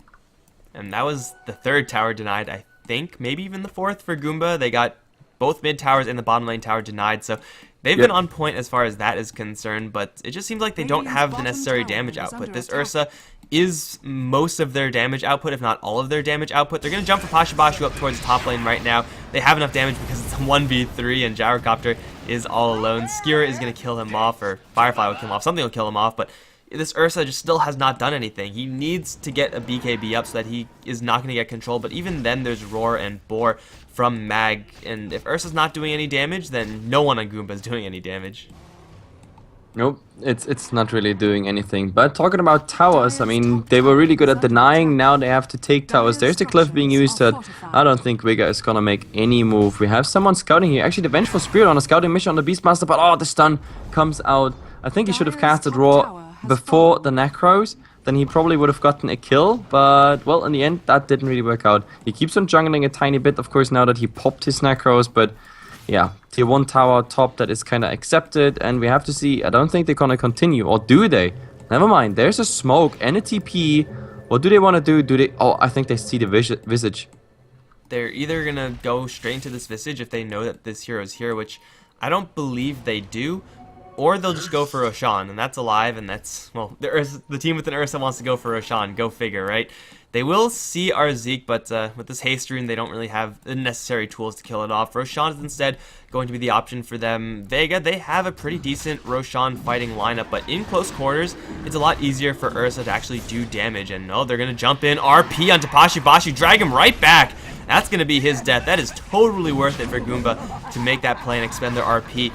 And that was the 3rd tower denied, I think. Maybe even the 4th for Goomba. They got both mid towers and the bottom lane tower denied. So they've been on point as far as that is concerned, but it just seems like they don't have the necessary damage output. This Ursa, is most of their damage output, if not all of their damage output. They're going to jump for Pashabashu up towards the top lane right now. They have enough damage because it's a 1v3 and Gyrocopter is all alone. Skira is going to kill him off, or Firefly will kill him off. Something will kill him off, but this Ursa just still has not done anything. He needs to get a BKB up so that he is not going to get control, but even then there's Roar and Boar from Mag, and if Ursa's not doing any damage, then no one on Goomba is doing any damage. Nope, it's not really doing anything. But talking about towers, I mean, they were really good at denying. Now they have to take towers. There's the cliff being used that I don't think Vega is gonna make any move. We have someone scouting here. Actually, the Vengeful Spirit on a scouting mission on the Beastmaster, but oh, the stun comes out. I think he should have casted Roar before the Necros. Then he probably would have gotten a kill, but, well, in the end, that didn't really work out. He keeps on jungling a tiny bit, of course, now that he popped his Necros, but yeah, tier 1 tower top, that is kind of accepted, and we have to see. I don't think they're gonna continue, or do they? Never mind, there's a smoke and a TP. What do they want to do? Do they? Oh, I think they see the Visage. They're either gonna go straight into this Visage if they know that this hero is here, which I don't believe they do, or they'll just go for Roshan, and that's alive, and that's, well, the team with an Ursa wants to go for Roshan, go figure, right? They will see our Zeke, but with this haste rune, they don't really have the necessary tools to kill it off. Roshan is instead going to be the option for them. Vega, they have a pretty decent Roshan fighting lineup, but in close quarters, it's a lot easier for Ursa to actually do damage. And no, they're going to jump in, RP onto Pashabashu, drag him right back. That's going to be his death. That is totally worth it for Goomba to make that play and expend their RP.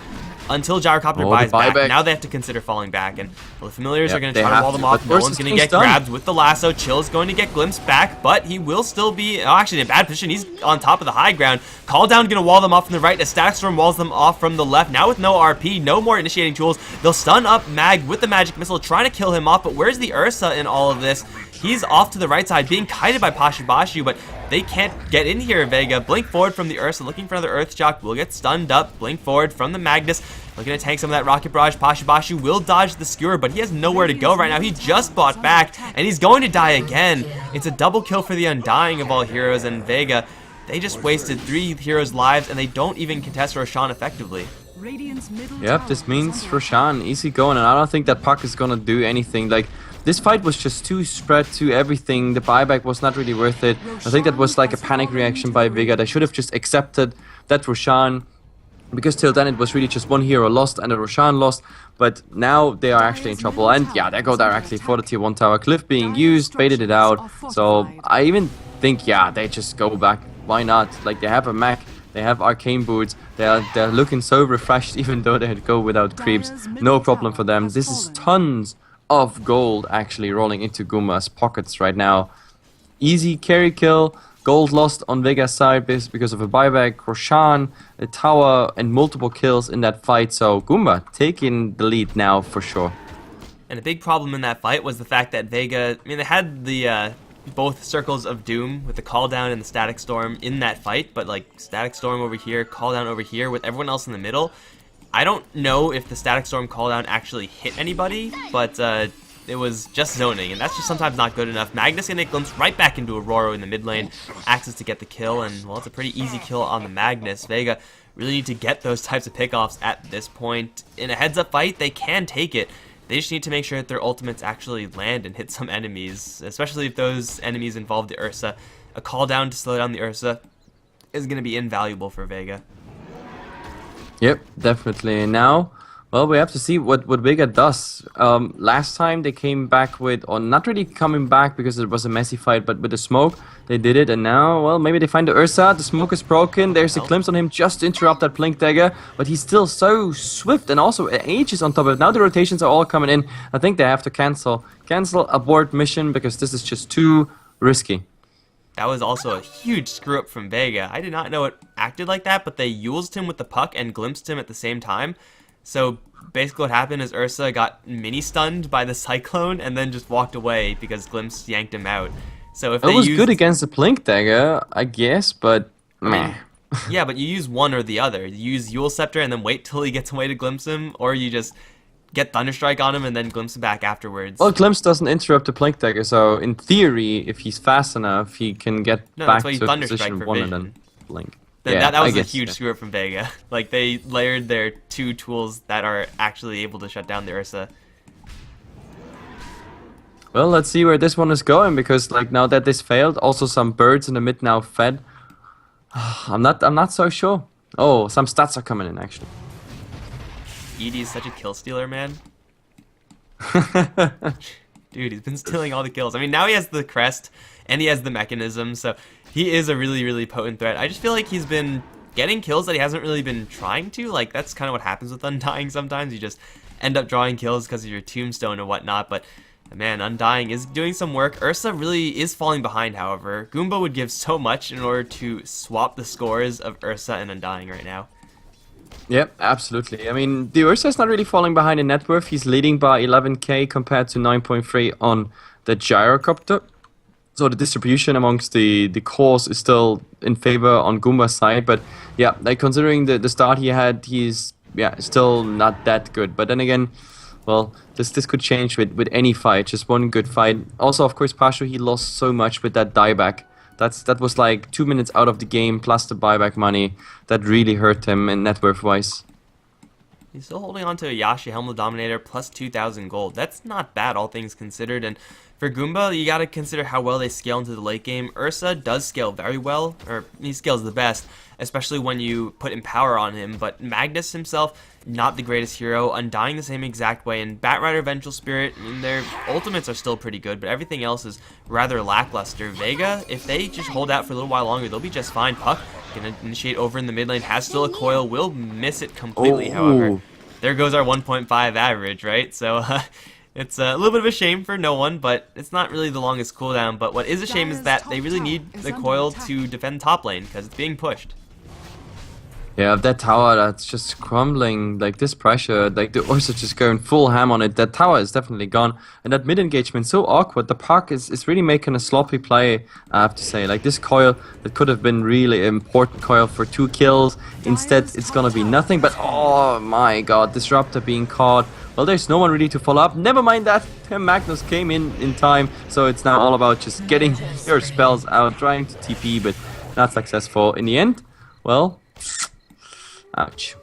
Until Gyrocopter buys back, now they have to consider falling back, and well, the familiars are going to try to wall them off. No one's going to get grabbed with the lasso. Chill's going to get glimpsed back, but he will still be actually in a bad position. He's on top of the high ground. Call down going to wall them off from the right. A Static Storm walls them off from the left. Now with no RP, no more initiating tools. They'll stun up Mag with the magic missile, trying to kill him off. But where's the Ursa in all of this? He's off to the right side, being kited by Pashabashu, but they can't get in here, Vega. Blink forward from the Ursa, looking for another Earth Shock. Will get stunned up. Blink forward from the Magnus. Looking to tank some of that Rocket Barrage. Pashabashu will dodge the Skewer, but he has nowhere to go right now. He just bought back, and he's going to die again. It's a double kill for the Undying of all heroes, and Vega, they just wasted 3 heroes' lives, and they don't even contest Roshan effectively. Yep, this means Roshan easy going, and I don't think that Puck is gonna do anything. Like, this fight was just too spread to everything. The buyback was not really worth it. I think that was like a panic reaction by Vega. They should have just accepted that Roshan, because till then it was really just one hero lost and a Roshan lost, but now they are actually in trouble. And yeah, they go directly for the tier 1 tower. Cliff being used, baited it out. So I even think, yeah, they just go back. Why not? Like, they have a mech, they have arcane boots, they're looking so refreshed even though they go without creeps. No problem for them. This is tons of gold actually rolling into Goomba's pockets right now. Easy carry kill. Gold lost on Vega's side because of a buyback. Roshan, a tower, and multiple kills in that fight. So Goomba taking the lead now for sure. And a big problem in that fight was the fact that Vega, I mean, they had the both Circles of Doom with the Call Down and the Static Storm in that fight, but like Static Storm over here, Call Down over here with everyone else in the middle. I don't know if the Static Storm Call Down actually hit anybody, but it was just zoning, and that's just sometimes not good enough. Magnus gonna glimpse right back into Aurora in the mid lane, Axis to get the kill, and well, it's a pretty easy kill on the Magnus. Vega really need to get those types of pickoffs at this point. In a heads-up fight, they can take it. They just need to make sure that their ultimates actually land and hit some enemies, especially if those enemies involve the Ursa. A call down to slow down the Ursa is going to be invaluable for Vega. Yep, definitely. Now, well, we have to see what Vega does. Last time they came back with, or not really coming back because it was a messy fight, but with the smoke, they did it. And now, well, maybe they find the Ursa. The smoke is broken. There's a glimpse on him just to interrupt that Blink Dagger. But he's still so swift and also ages on top of it. Now the rotations are all coming in. I think they have to cancel abort mission because this is just too risky. That was also a huge screw-up from Vega. I did not know it acted like that, but they used him with the puck and glimpsed him at the same time. So basically what happened is Ursa got mini-stunned by the Cyclone and then just walked away because Glimpse yanked him out. So if it was good against the Blink Dagger, I guess, but meh. Yeah, but you use one or the other. You use Yule Scepter and then wait till he gets away to glimpse him, or you just get Thunderstrike on him and then glimpse him back afterwards. Well, Glimpse doesn't interrupt the Blink Dagger, so in theory, if he's fast enough, he can get back to position 1 and then blink. That was a huge screw up from Vega. Like, they layered their 2 tools that are actually able to shut down the Ursa. Well, let's see where this one is going, because like now that this failed, also some birds in the mid now fed. I'm not so sure. Oh, some stats are coming in actually. Edie is such a kill stealer, man. Dude, he's been stealing all the kills. I mean, now he has the crest and he has the mechanism, so he is a really, really potent threat. I just feel like he's been getting kills that he hasn't really been trying to. Like, that's kind of what happens with Undying sometimes. You just end up drawing kills because of your tombstone and whatnot, but man, Undying is doing some work. Ursa really is falling behind, however. Goomba would give so much in order to swap the scores of Ursa and Undying right now. Yep, absolutely. I mean, the Ursa is not really falling behind in net worth. He's leading by 11k compared to 9.3 on the Gyrocopter. So the distribution amongst the cores is still in favor on Goomba's side. But yeah, like considering the start he had, he's still not that good. But then again, well, this could change with any fight. Just one good fight. Also, of course, Pashu, he lost so much with that dieback. That was like 2 minutes out of the game plus the buyback money. That really hurt him in net worth wise. He's still holding on to a Yashi Helmut Dominator plus 2,000 gold. That's not bad, all things considered. And for Goomba, you gotta consider how well they scale into the late game. Ursa does scale very well, or he scales the best, especially when you put Empower on him. But Magnus himself, not the greatest hero, Undying the same exact way. And Batrider, Vengeful Spirit, I mean, their ultimates are still pretty good, but everything else is rather lackluster. Vega, if they just hold out for a little while longer, they'll be just fine. Puck gonna initiate over in the mid lane, has still a coil, will miss it completely, however. There goes our 1.5 average, right? So it's a little bit of a shame for no one, but it's not really the longest cooldown. But what is a shame is that they really need the coil to defend top lane, because it's being pushed. Yeah, that tower that's just crumbling, like this pressure, like the Ursa just going full ham on it. That tower is definitely gone, and that mid engagement so awkward. The Puck is really making a sloppy play, I have to say. Like this coil, that could have been really important coil for 2 kills. Instead, it's gonna be nothing. But oh my God, Disruptor being caught. Well, there's no one really to follow up. Never mind that, Magnus came in time, so it's now all about just getting your spells out, trying to TP, but not successful in the end. Well. Ouch.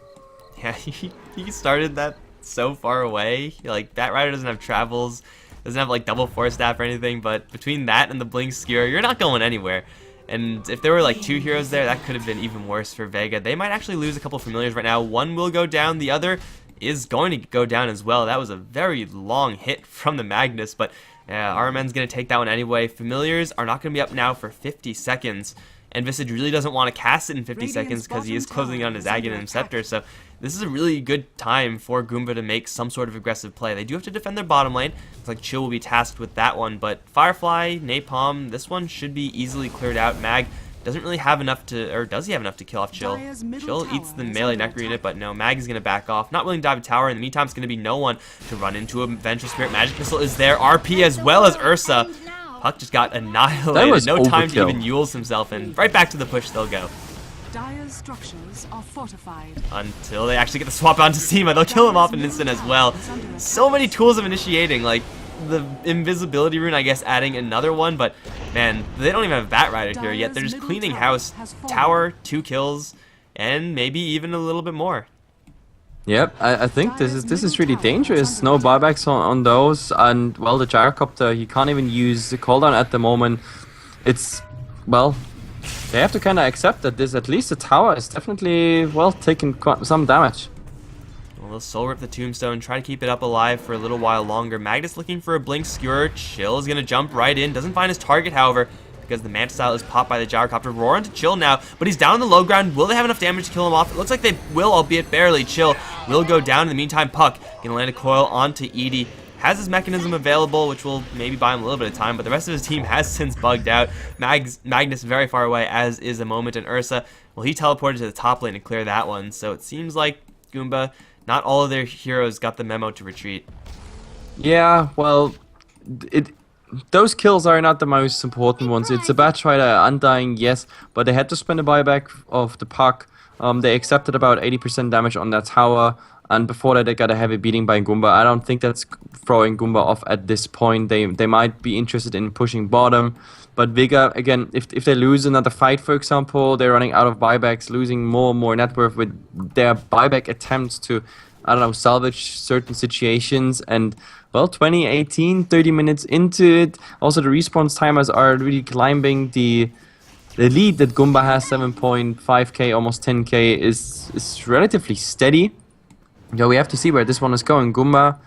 Yeah, he started that so far away. Like, Batrider doesn't have travels, doesn't have like double force staff or anything, but between that and the Blink Skewer, you're not going anywhere. And if there were like 2 heroes there, that could have been even worse for Vega. They might actually lose a couple familiars right now. One will go down, the other is going to go down as well. That was a very long hit from the Magnus, but RMN's going to take that one anyway. Familiars are not going to be up now for 50 seconds. And Visage really doesn't want to cast it in 50 seconds because he is closing on his Aghanim and Scepter. So this is a really good time for Goomba to make some sort of aggressive play. They do have to defend their bottom lane. Looks like Chill will be tasked with that one. But Firefly, Napalm, this one should be easily cleared out. Mag doesn't really have enough to, or does he have enough to kill off Chill? Chill eats the melee Necro unit, but no, Mag is going to back off. Not willing to dive a tower. In the meantime, it's going to be no one to run into a Vengeful Spirit. Magic Missile is there. RP as well as Ursa. Puck just got annihilated. No time to even Yules himself, and right back to the push they'll go. Dire's structures are fortified. Until they actually get the swap onto Seema. They'll kill him off in an instant as well. So many tools of initiating, like the invisibility rune, I guess, adding another one, but man, they don't even have Batrider here yet. They're just cleaning house. Tower, 2 kills, and maybe even a little bit more. Yep, I think this is really dangerous. No buybacks on those, and well, the Gyrocopter, he can't even use the cooldown at the moment. It's, well, they have to kind of accept that this, at least the tower is definitely, well, taking some damage. Well, they'll soul rip the tombstone, try to keep it up alive for a little while longer. Magnus looking for a Blink Skewer. Chill is going to jump right in, doesn't find his target, however, because the Manta Style is popped by the Gyrocopter. Roar into Chill now, but he's down on the low ground. Will they have enough damage to kill him off? It looks like they will, albeit barely. Chill will go down. In the meantime, Puck gonna land a coil onto Edie. Has his mechanism available, which will maybe buy him a little bit of time, but the rest of his team has since bugged out. Magnus very far away, as is a Moment, and Ursa, well, he teleported to the top lane to clear that one. So it seems like Goomba, not all of their heroes got the memo to retreat. Yeah, well, those kills are not the most important ones. It's a Batrider, Undying, yes, but they had to spend a buyback of the Puck. They accepted about 80% damage on that tower, and before that they got a heavy beating by Goomba. I don't think that's throwing Goomba off at this point. They might be interested in pushing bottom, but Vega, again, if they lose another fight, for example, they're running out of buybacks, losing more and more net worth with their buyback attempts to I don't know, salvage certain situations. And well, 2018, 30 minutes into it. Also, the response timers are really climbing. The lead that Goomba has, 7.5k, almost 10k, is relatively steady. Yeah, we have to see where this one is going. Goomba,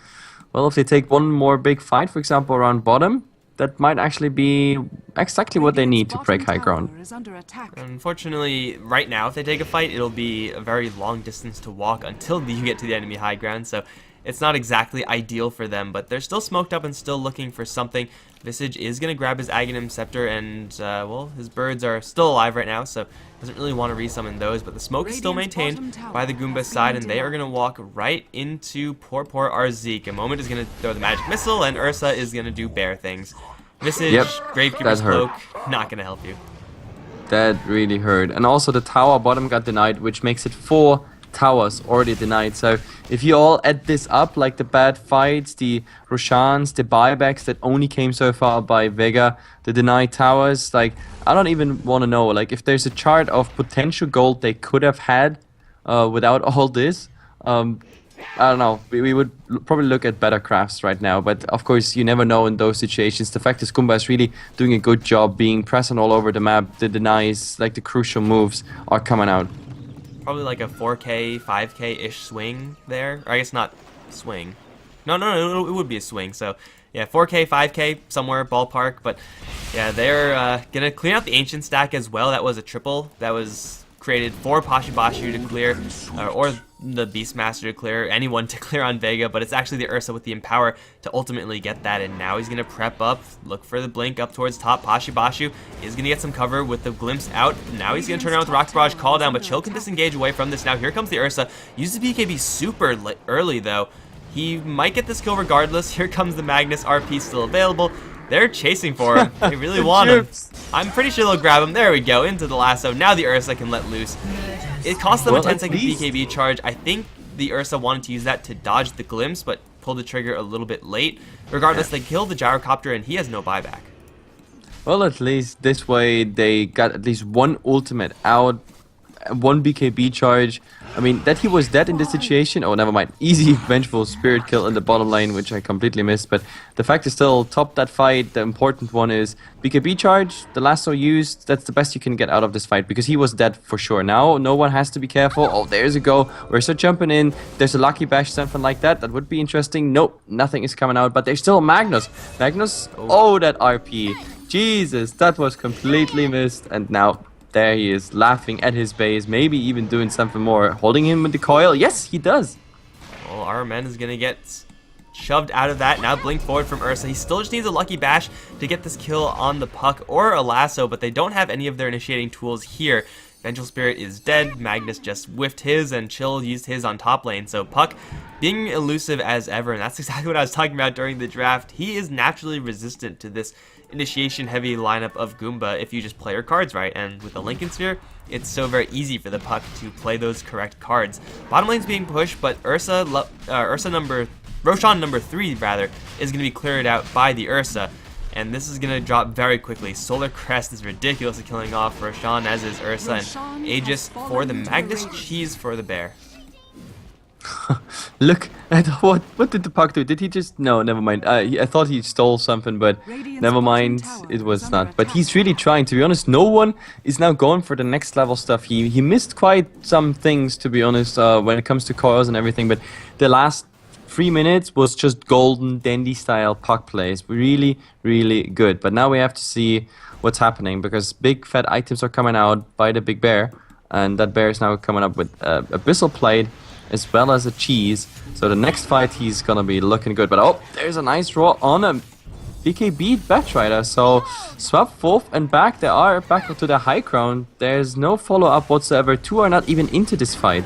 well, if they take one more big fight, for example, around bottom, that might actually be exactly what they need to break high ground. Unfortunately, right now, if they take a fight, it'll be a very long distance to walk until you get to the enemy high ground, so it's not exactly ideal for them, but they're still smoked up and still looking for something. Visage is going to grab his Aghanim Scepter, and, well, his birds are still alive right now, so doesn't really want to resummon those, but the smoke is still maintained by the Goomba side, and they are going to walk right into poor Arzik. A moment is going to throw the magic missile, and Ursa is going to do bear things. Visage, Gravekeeper's Cloak, not going to help you. That really hurt. And also the tower bottom got denied, which makes it 4 towers already denied. So if you all add this up, like the bad fights, the Roshans, the buybacks that only came so far by Vega, the denied towers, like I don't even want to know, like if there's a chart of potential gold they could have had without all this, I don't know, we would probably look at better crafts right now, but of course you never know in those situations. The fact is Goomba is really doing a good job being present all over the map. The denies, like the crucial moves, are coming out. Probably like a 4k, 5k-ish swing there. Or I guess not swing. No, it would be a swing. So, yeah, 4k, 5k, somewhere, ballpark. But, yeah, they're going to clean out the Ancient stack as well. That was a triple. That was created for Pashibashu to clear, or the Beastmaster to clear, anyone to clear on Vega, but it's actually the Ursa with the Empower to ultimately get that, and now he's going to prep up, look for the blink up towards top. Pashibashu is going to get some cover with the glimpse out. Now he's going to turn around with the Rock Barrage, call down, but Chill can disengage away from this. Now here comes the Ursa. Uses the BKB super early, though. He might get this kill regardless. Here comes the Magnus, RP still available. They're chasing for him. They really want him. I'm pretty sure they'll grab him. There we go, into the lasso. Now the Ursa can let loose. It cost them a 10-second BKB charge. I think the Ursa wanted to use that to dodge the glimpse, but pulled the trigger a little bit late. Regardless, they killed the Gyrocopter, and he has no buyback. Well, at least this way they got at least one ultimate out, one BKB charge. I mean, that he was dead in this situation, oh, never mind. Easy, vengeful spirit kill in the bottom lane, which I completely missed. But the fact is still, top that fight. The important one is BKB charge, the lasso used. That's the best you can get out of this fight, because he was dead for sure. Now, no one has to be careful. Oh, there's a go. We're still jumping in. There's a Lucky Bash, something like that. That would be interesting. Nope, nothing is coming out. But there's still Magnus. Magnus, oh, that RP. Jesus, that was completely missed. And now there he is, laughing at his base, maybe even doing something more. Holding him with the coil. Yes, he does. Well, our man is going to get shoved out of that. Now blink forward from Ursa. He still just needs a Lucky Bash to get this kill on the Puck or a lasso, but they don't have any of their initiating tools here. Vengeful Spirit is dead. Magnus just whiffed his, and Chill used his on top lane. So Puck being elusive as ever, and that's exactly what I was talking about during the draft. He is naturally resistant to this initiation-heavy lineup of Goomba if you just play your cards right. And with the Lincoln Sphere, it's so very easy for the Puck to play those correct cards. Bottom lane's being pushed, but Roshan number 3 rather is going to be cleared out by the Ursa. And this is going to drop very quickly. Solar Crest is ridiculous at killing off Roshan, as is Ursa, and Aegis for the Magnus, Cheese for the Bear. Look at what did the Puck do? Did he just... No, never mind. I thought he stole something, but never mind. It was not. But he's really trying. To be honest, no one is now going for the next level stuff. He missed quite some things, to be honest, when it comes to coils and everything. But the last 3 minutes was just golden dandy style Puck plays. Really, really good. But now we have to see what's happening, because big fat items are coming out by the big bear, and that bear is now coming up with Abyssal Plate as well as a cheese. So the next fight he's gonna be looking good. But oh, there's a nice draw on a BKB Batrider. So swap forth and back. They are back to the high ground. There's no follow-up whatsoever. 2 are not even into this fight.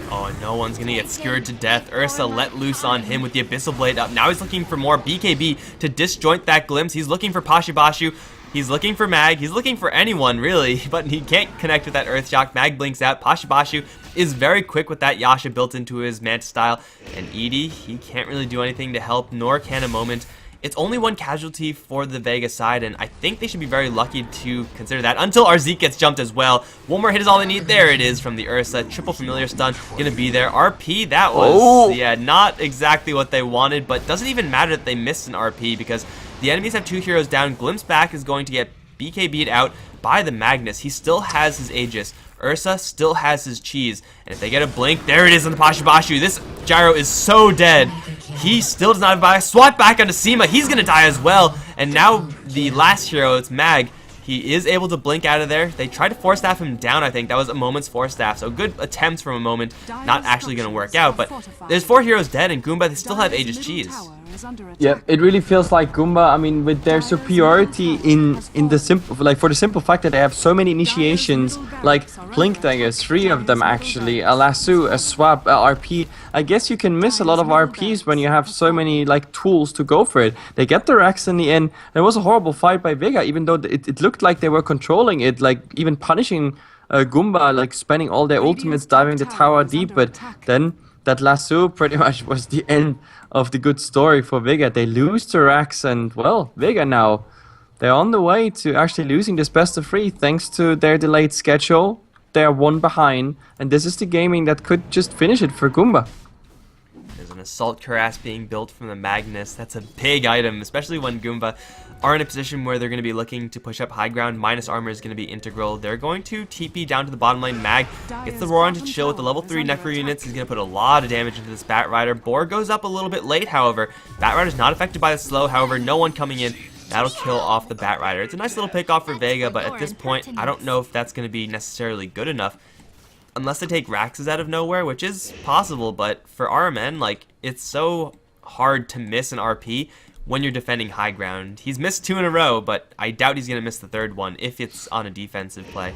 Oh, and no one's gonna get skewered to death. Ursa let loose on him with the Abyssal Blade up. Now he's looking for more BKB to disjoint that glimpse. He's looking for Pashibashu. He's looking for Mag. He's looking for anyone, really, but he can't connect with that Earth Shock. Mag blinks out. Pashibashu is very quick with that Yasha built into his Manta style. And Edie, he can't really do anything to help, nor can a moment. It's only one casualty for the Vega side, and I think they should be very lucky to consider that until our Zeke gets jumped as well. One more hit is all they need. There it is from the Ursa. Triple familiar stun gonna be there. RP, that was, yeah, not exactly what they wanted, but doesn't even matter that they missed an RP because the enemies have 2 heroes down. Glimpse back is going to get BKB'd out by the Magnus. He still has his Aegis. Ursa still has his cheese, and if they get a blink, there it is on the Pashibashu. This gyro is so dead. He still does not have buy. Swat back onto Seema. He's gonna die as well. And now the last hero, it's Mag. He is able to blink out of there. They tried to force staff him down, I think. That was a moment's force staff. So good attempts from a moment. Not actually gonna work out, but there's 4 heroes dead, and Goomba, they still have Aegis cheese. Yeah, it really feels like Goomba, I mean, with their superiority in the simple, like for the simple fact that they have so many initiations, like Blink Daggers, 3 of them actually, a Lasso, a Swap, a RP. I guess you can miss a lot of RPs when you have so many like tools to go for it. They get the Rex in the end. There was a horrible fight by Vega, even though it looked like they were controlling it, like even punishing Goomba, like spending all their ultimates, diving the tower deep, but then that Lasso pretty much was the end of the good story for Vega. They lose to Rax, and well, Vega now, they're on the way to actually losing this best of 3 thanks to their delayed schedule. They're 1 behind, and this is the gaming that could just finish it for Goomba. There's an Assault Cuirass being built from the Magnus. That's a big item, especially when Goomba are in a position where they're going to be looking to push up high ground. Minus armor is going to be integral. They're going to TP down to the bottom lane. Mag gets the roar on to chill with the level 3 Necro units. He's going to put a lot of damage into this Bat Rider. Boar goes up a little bit late, however. Bat Rider's not affected by the slow, however, no one coming in. That'll kill off the Bat Rider. It's a nice little pick off for Vega, but at this point, I don't know if that's going to be necessarily good enough. Unless they take Raxes out of nowhere, which is possible, but for RMN, like, it's so hard to miss an RP when you're defending high ground. He's missed 2 in a row, but I doubt he's going to miss the 3rd one if it's on a defensive play.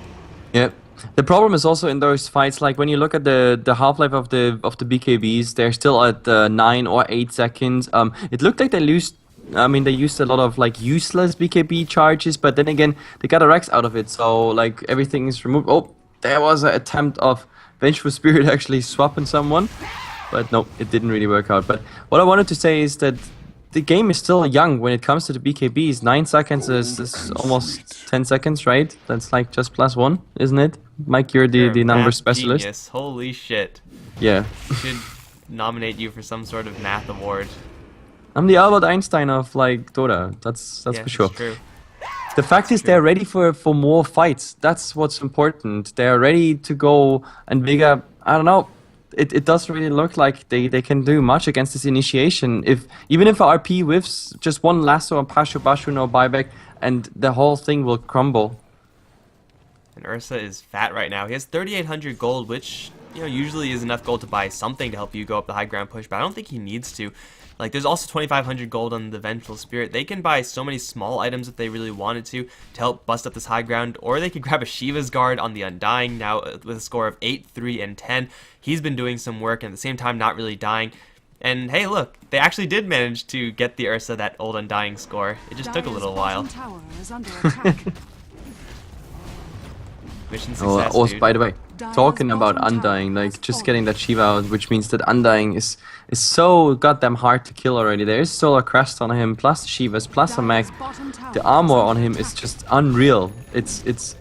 Yep. The problem is also in those fights, like when you look at the half-life of the BKBs, they're still at 9 or 8 seconds. It looked like they used a lot of like useless BKB charges, but then again, they got a Rex out of it, so like everything is removed. Oh, there was an attempt of Vengeful Spirit actually swapping someone, but no, it didn't really work out. But what I wanted to say is that the game is still young when it comes to the BKBs. 9 seconds is almost 10 seconds, right? That's like just +1, isn't it? Mike, you're the number specialist. Genius. Holy shit. Yeah. We should nominate you for some sort of math award. I'm the Albert Einstein of like Dota. That's for sure. True. The fact is they're ready for more fights. That's what's important. They're ready to go, and Vega, I don't know, it doesn't really look like they can do much against this initiation. Even if RP whiffs, just 1 lasso on Bashu, no buyback, and the whole thing will crumble. And Ursa is fat right now. He has 3,800 gold, which, you know, usually is enough gold to buy something to help you go up the high ground push, but I don't think he needs to. Like, there's also 2,500 gold on the Vengeful Spirit. They can buy so many small items if they really wanted to help bust up this high ground, or they could grab a Shiva's Guard on the Undying now with a score of 8, 3, and 10. He's been doing some work and at the same time not really dying. And hey, look, they actually did manage to get the Ursa that old Undying score. It just took a little while. Mission success, also, dude. by the way, talking about Undying, like just getting that Shiva out, which means that Undying is so goddamn hard to kill already. there is Solar Crest on him, plus the Shivas, plus a Mag. The armor on him is just unreal. It's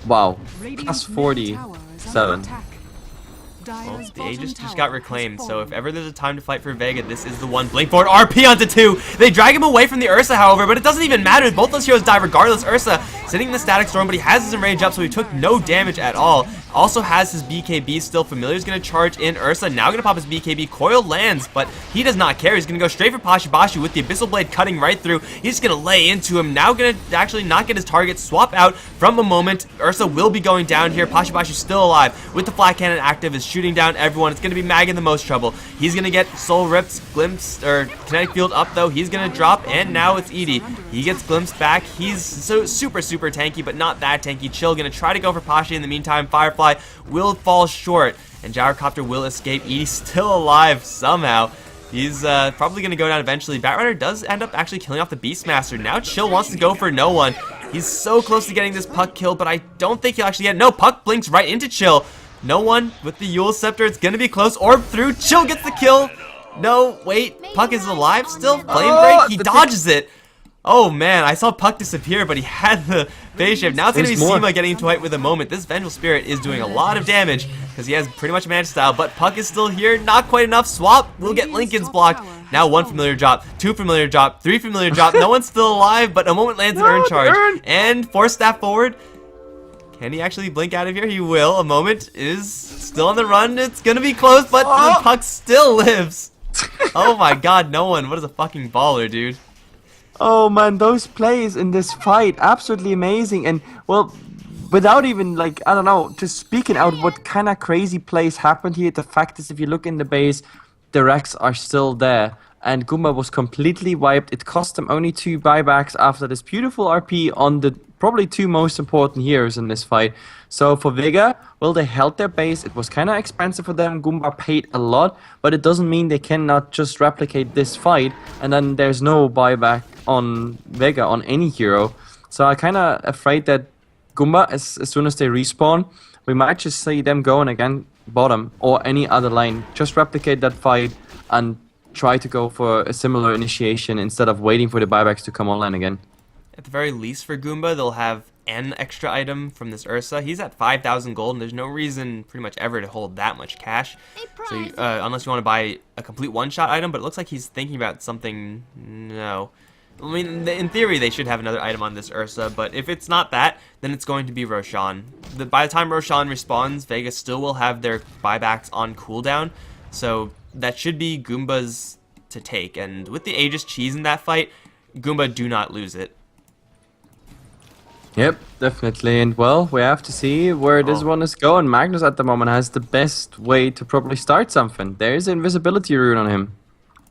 wow, plus 47. Well, the Aegis just got reclaimed, so if ever there's a time to fight for Vega, this is the one. Blink forward, RP onto 2. They drag him away from the Ursa, however, but it doesn't even matter. Both those heroes die regardless. Ursa sitting in the Static Storm, but he has his enrage up, so he took no damage at all. Also has his BKB still. Familiar's going to charge in. Ursa now going to pop his BKB. Coil lands, but he does not care. He's going to go straight for Pashibashu with the Abyssal Blade cutting right through. He's going to lay into him. Now going to actually not get his target. Swap out from a moment. Ursa will be going down here. Pashibashu's still alive with the Flat Cannon active. Is shooting down everyone. It's going to be Mag in the most trouble. He's going to get Soul Ripped, Glimpse, or Kinetic Field up though. He's going to drop, and now it's Edie. He gets Glimpse back. He's so super tanky, but not that tanky. Chill going to try to go for Pashi in the meantime. Firefly will fall short, and Gyrocopter will escape. Edie's still alive somehow. He's probably going to go down eventually. Batrider does end up actually killing off the Beastmaster. Now Chill wants to go for no one. He's so close to getting this Puck kill, but I don't think he'll actually get. No, Puck blinks right into Chill. No one with the Yule Scepter. It's going to be close. Orb through. Chill gets the kill. No, wait, Puck is alive still? Flame Oh, break? He the dodges it. Oh man, I saw Puck disappear, but he had the phase shift. Now it's going to be There's more. Seema getting into it with a moment. This Vengeful Spirit is doing a lot of damage because he has pretty much magic style, but Puck is still here. Not quite enough. Swap will get Lincoln's block. Now 1 familiar drop, 2 familiar drop, 3 familiar drop. No one's still alive, but a moment lands an Urn Charge. And force staff forward. Can he actually blink out of here? He will. A moment is still on the run. It's going to be close, but Puck still lives. Oh my god, no one. What is a fucking baller, dude. Oh man, those plays in this fight, absolutely amazing. And well, without even like, I don't know, just speaking out what kind of crazy plays happened here, the fact is if you look in the base, the Rex are still there. And Goomba was completely wiped. It cost them only 2 buybacks after this beautiful RP on the probably 2 most important heroes in this fight. So for Vega, well, they held their base. It was kind of expensive for them. Goomba paid a lot, but it doesn't mean they cannot just replicate this fight. And then there's no buyback on Vega, on any hero. So I'm kind of afraid that Goomba, as soon as they respawn, we might just see them going again bottom or any other lane. Just replicate that fight and try to go for a similar initiation instead of waiting for the buybacks to come online again. At the very least for Goomba, they'll have an extra item from this Ursa. He's at 5,000 gold, and there's no reason pretty much ever to hold that much cash. So unless you want to buy a complete one-shot item, but it looks like he's thinking about something. No. I mean, in theory, they should have another item on this Ursa, but if it's not that, then it's going to be Roshan. By the time Roshan respawns, Vega still will have their buybacks on cooldown, so that should be Goomba's to take. And with the Aegis cheese in that fight, Goomba do not lose it. Yep, definitely. And well, we have to see where this one is going. Magnus at the moment has the best way to probably start something. There's an invisibility rune on him.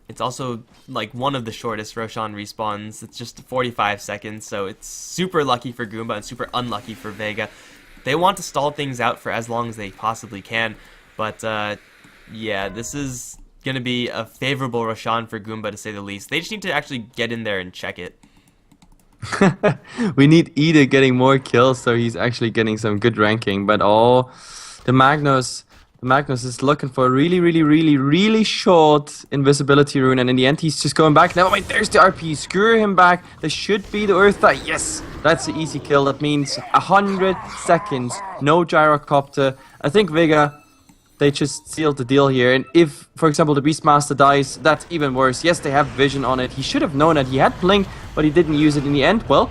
It's also like one of the shortest Roshan respawns. It's just 45 seconds, so it's super lucky for Goomba and super unlucky for Vega. They want to stall things out for as long as they possibly can, but yeah, this is going to be a favorable Roshan for Goomba to say the least. They just need to actually get in there and check it. We need Ida getting more kills so he's actually getting some good ranking, but the Magnus is looking for a really short invisibility rune, and in the end he's just going back. Never mind, there's the RP. Screw him back. There should be the Eartha. Yes, that's the easy kill. That means 100 seconds, no gyrocopter. I think Vega, they just sealed the deal here. And if, for example, the Beastmaster dies, that's even worse. Yes, they have vision on it. He should have known that. He had Blink, but he didn't use it in the end. Well,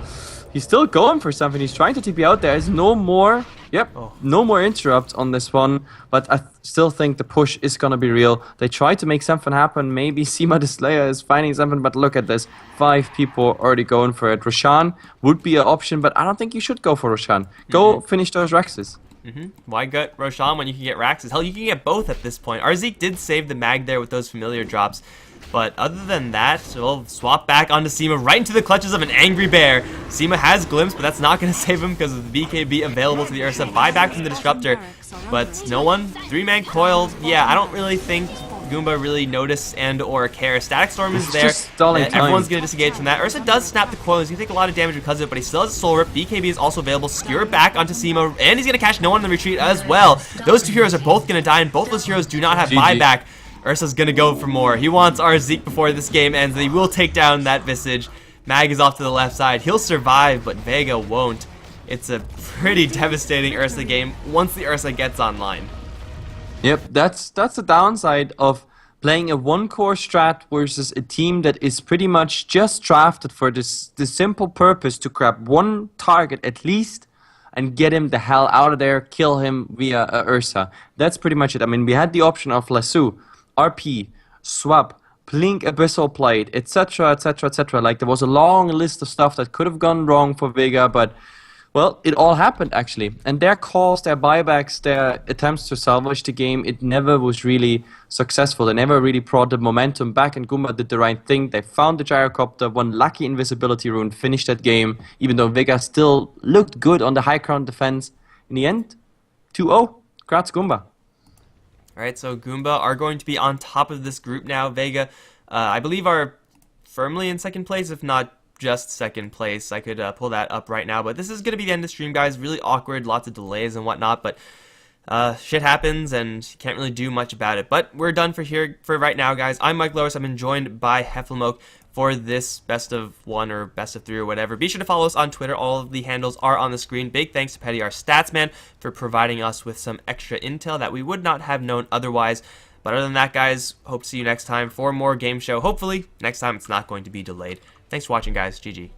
he's still going for something. He's trying to TP out there. There's no more... Yep, no more interrupts on this one, but I still think the push is gonna be real. They try to make something happen. Maybe Seema the Slayer is finding something, but look at this. 5 people already going for it. Roshan would be an option, but I don't think you should go for Roshan. Go finish those Rexes. Why get Roshan when you can get Raxes? Hell, you can get both at this point. Arzeek did save the mag there with those familiar drops. But other than that, we'll swap back onto Seema right into the clutches of an angry bear. Seema has Glimpse, but that's not going to save him because of the BKB available to the Ursa. Buyback from the Disruptor, but no one. 3-man coil. Yeah, I don't really think Goomba really notice and or care. Static Storm is there. Everyone's going to disengage from that. Ursa does snap the coil. He's going to take a lot of damage because of it, but he still has a Soul Rip. BKB is also available. Skewer back onto Seema, and he's going to catch no one in the retreat as well. Those 2 heroes are both going to die, and both those heroes do not have buyback. Ursa's gonna go for more. He wants Arzeek before this game ends. He will take down that Visage. Mag is off to the left side. He'll survive, but Vega won't. It's a pretty devastating Ursa game once the Ursa gets online. Yep, that's the downside of playing a one-core strat versus a team that is pretty much just drafted for the simple purpose to grab one target at least and get him the hell out of there, kill him via Ursa. That's pretty much it. I mean, we had the option of Lasso, RP, Swap, Blink, Abyssal Plate, etc, etc, etc. Like, there was a long list of stuff that could have gone wrong for Vega, but, well, it all happened, actually. And their calls, their buybacks, their attempts to salvage the game, it never was really successful. They never really brought the momentum back, and Goomba did the right thing. They found the Gyrocopter, one lucky invisibility rune, finished that game, even though Vega still looked good on the high ground defense. In the end, 2-0. Congrats, Goomba. Alright, so Goomba are going to be on top of this group now. Vega, I believe, are firmly in second place, if not just second place. I could pull that up right now, but this is going to be the end of the stream, guys. Really awkward, lots of delays and whatnot, but shit happens and you can't really do much about it. But we're done for right now, guys. I'm Mike Loris. I've been joined by HeflaTV for this best of 1 or best of 3 or whatever. Be sure to follow us on Twitter. All of the handles are on the screen. Big thanks to Petty, our stats man, for providing us with some extra intel that we would not have known otherwise. But other than that, guys, hope to see you next time for more Game Show. Hopefully, next time it's not going to be delayed. Thanks for watching, guys. GG.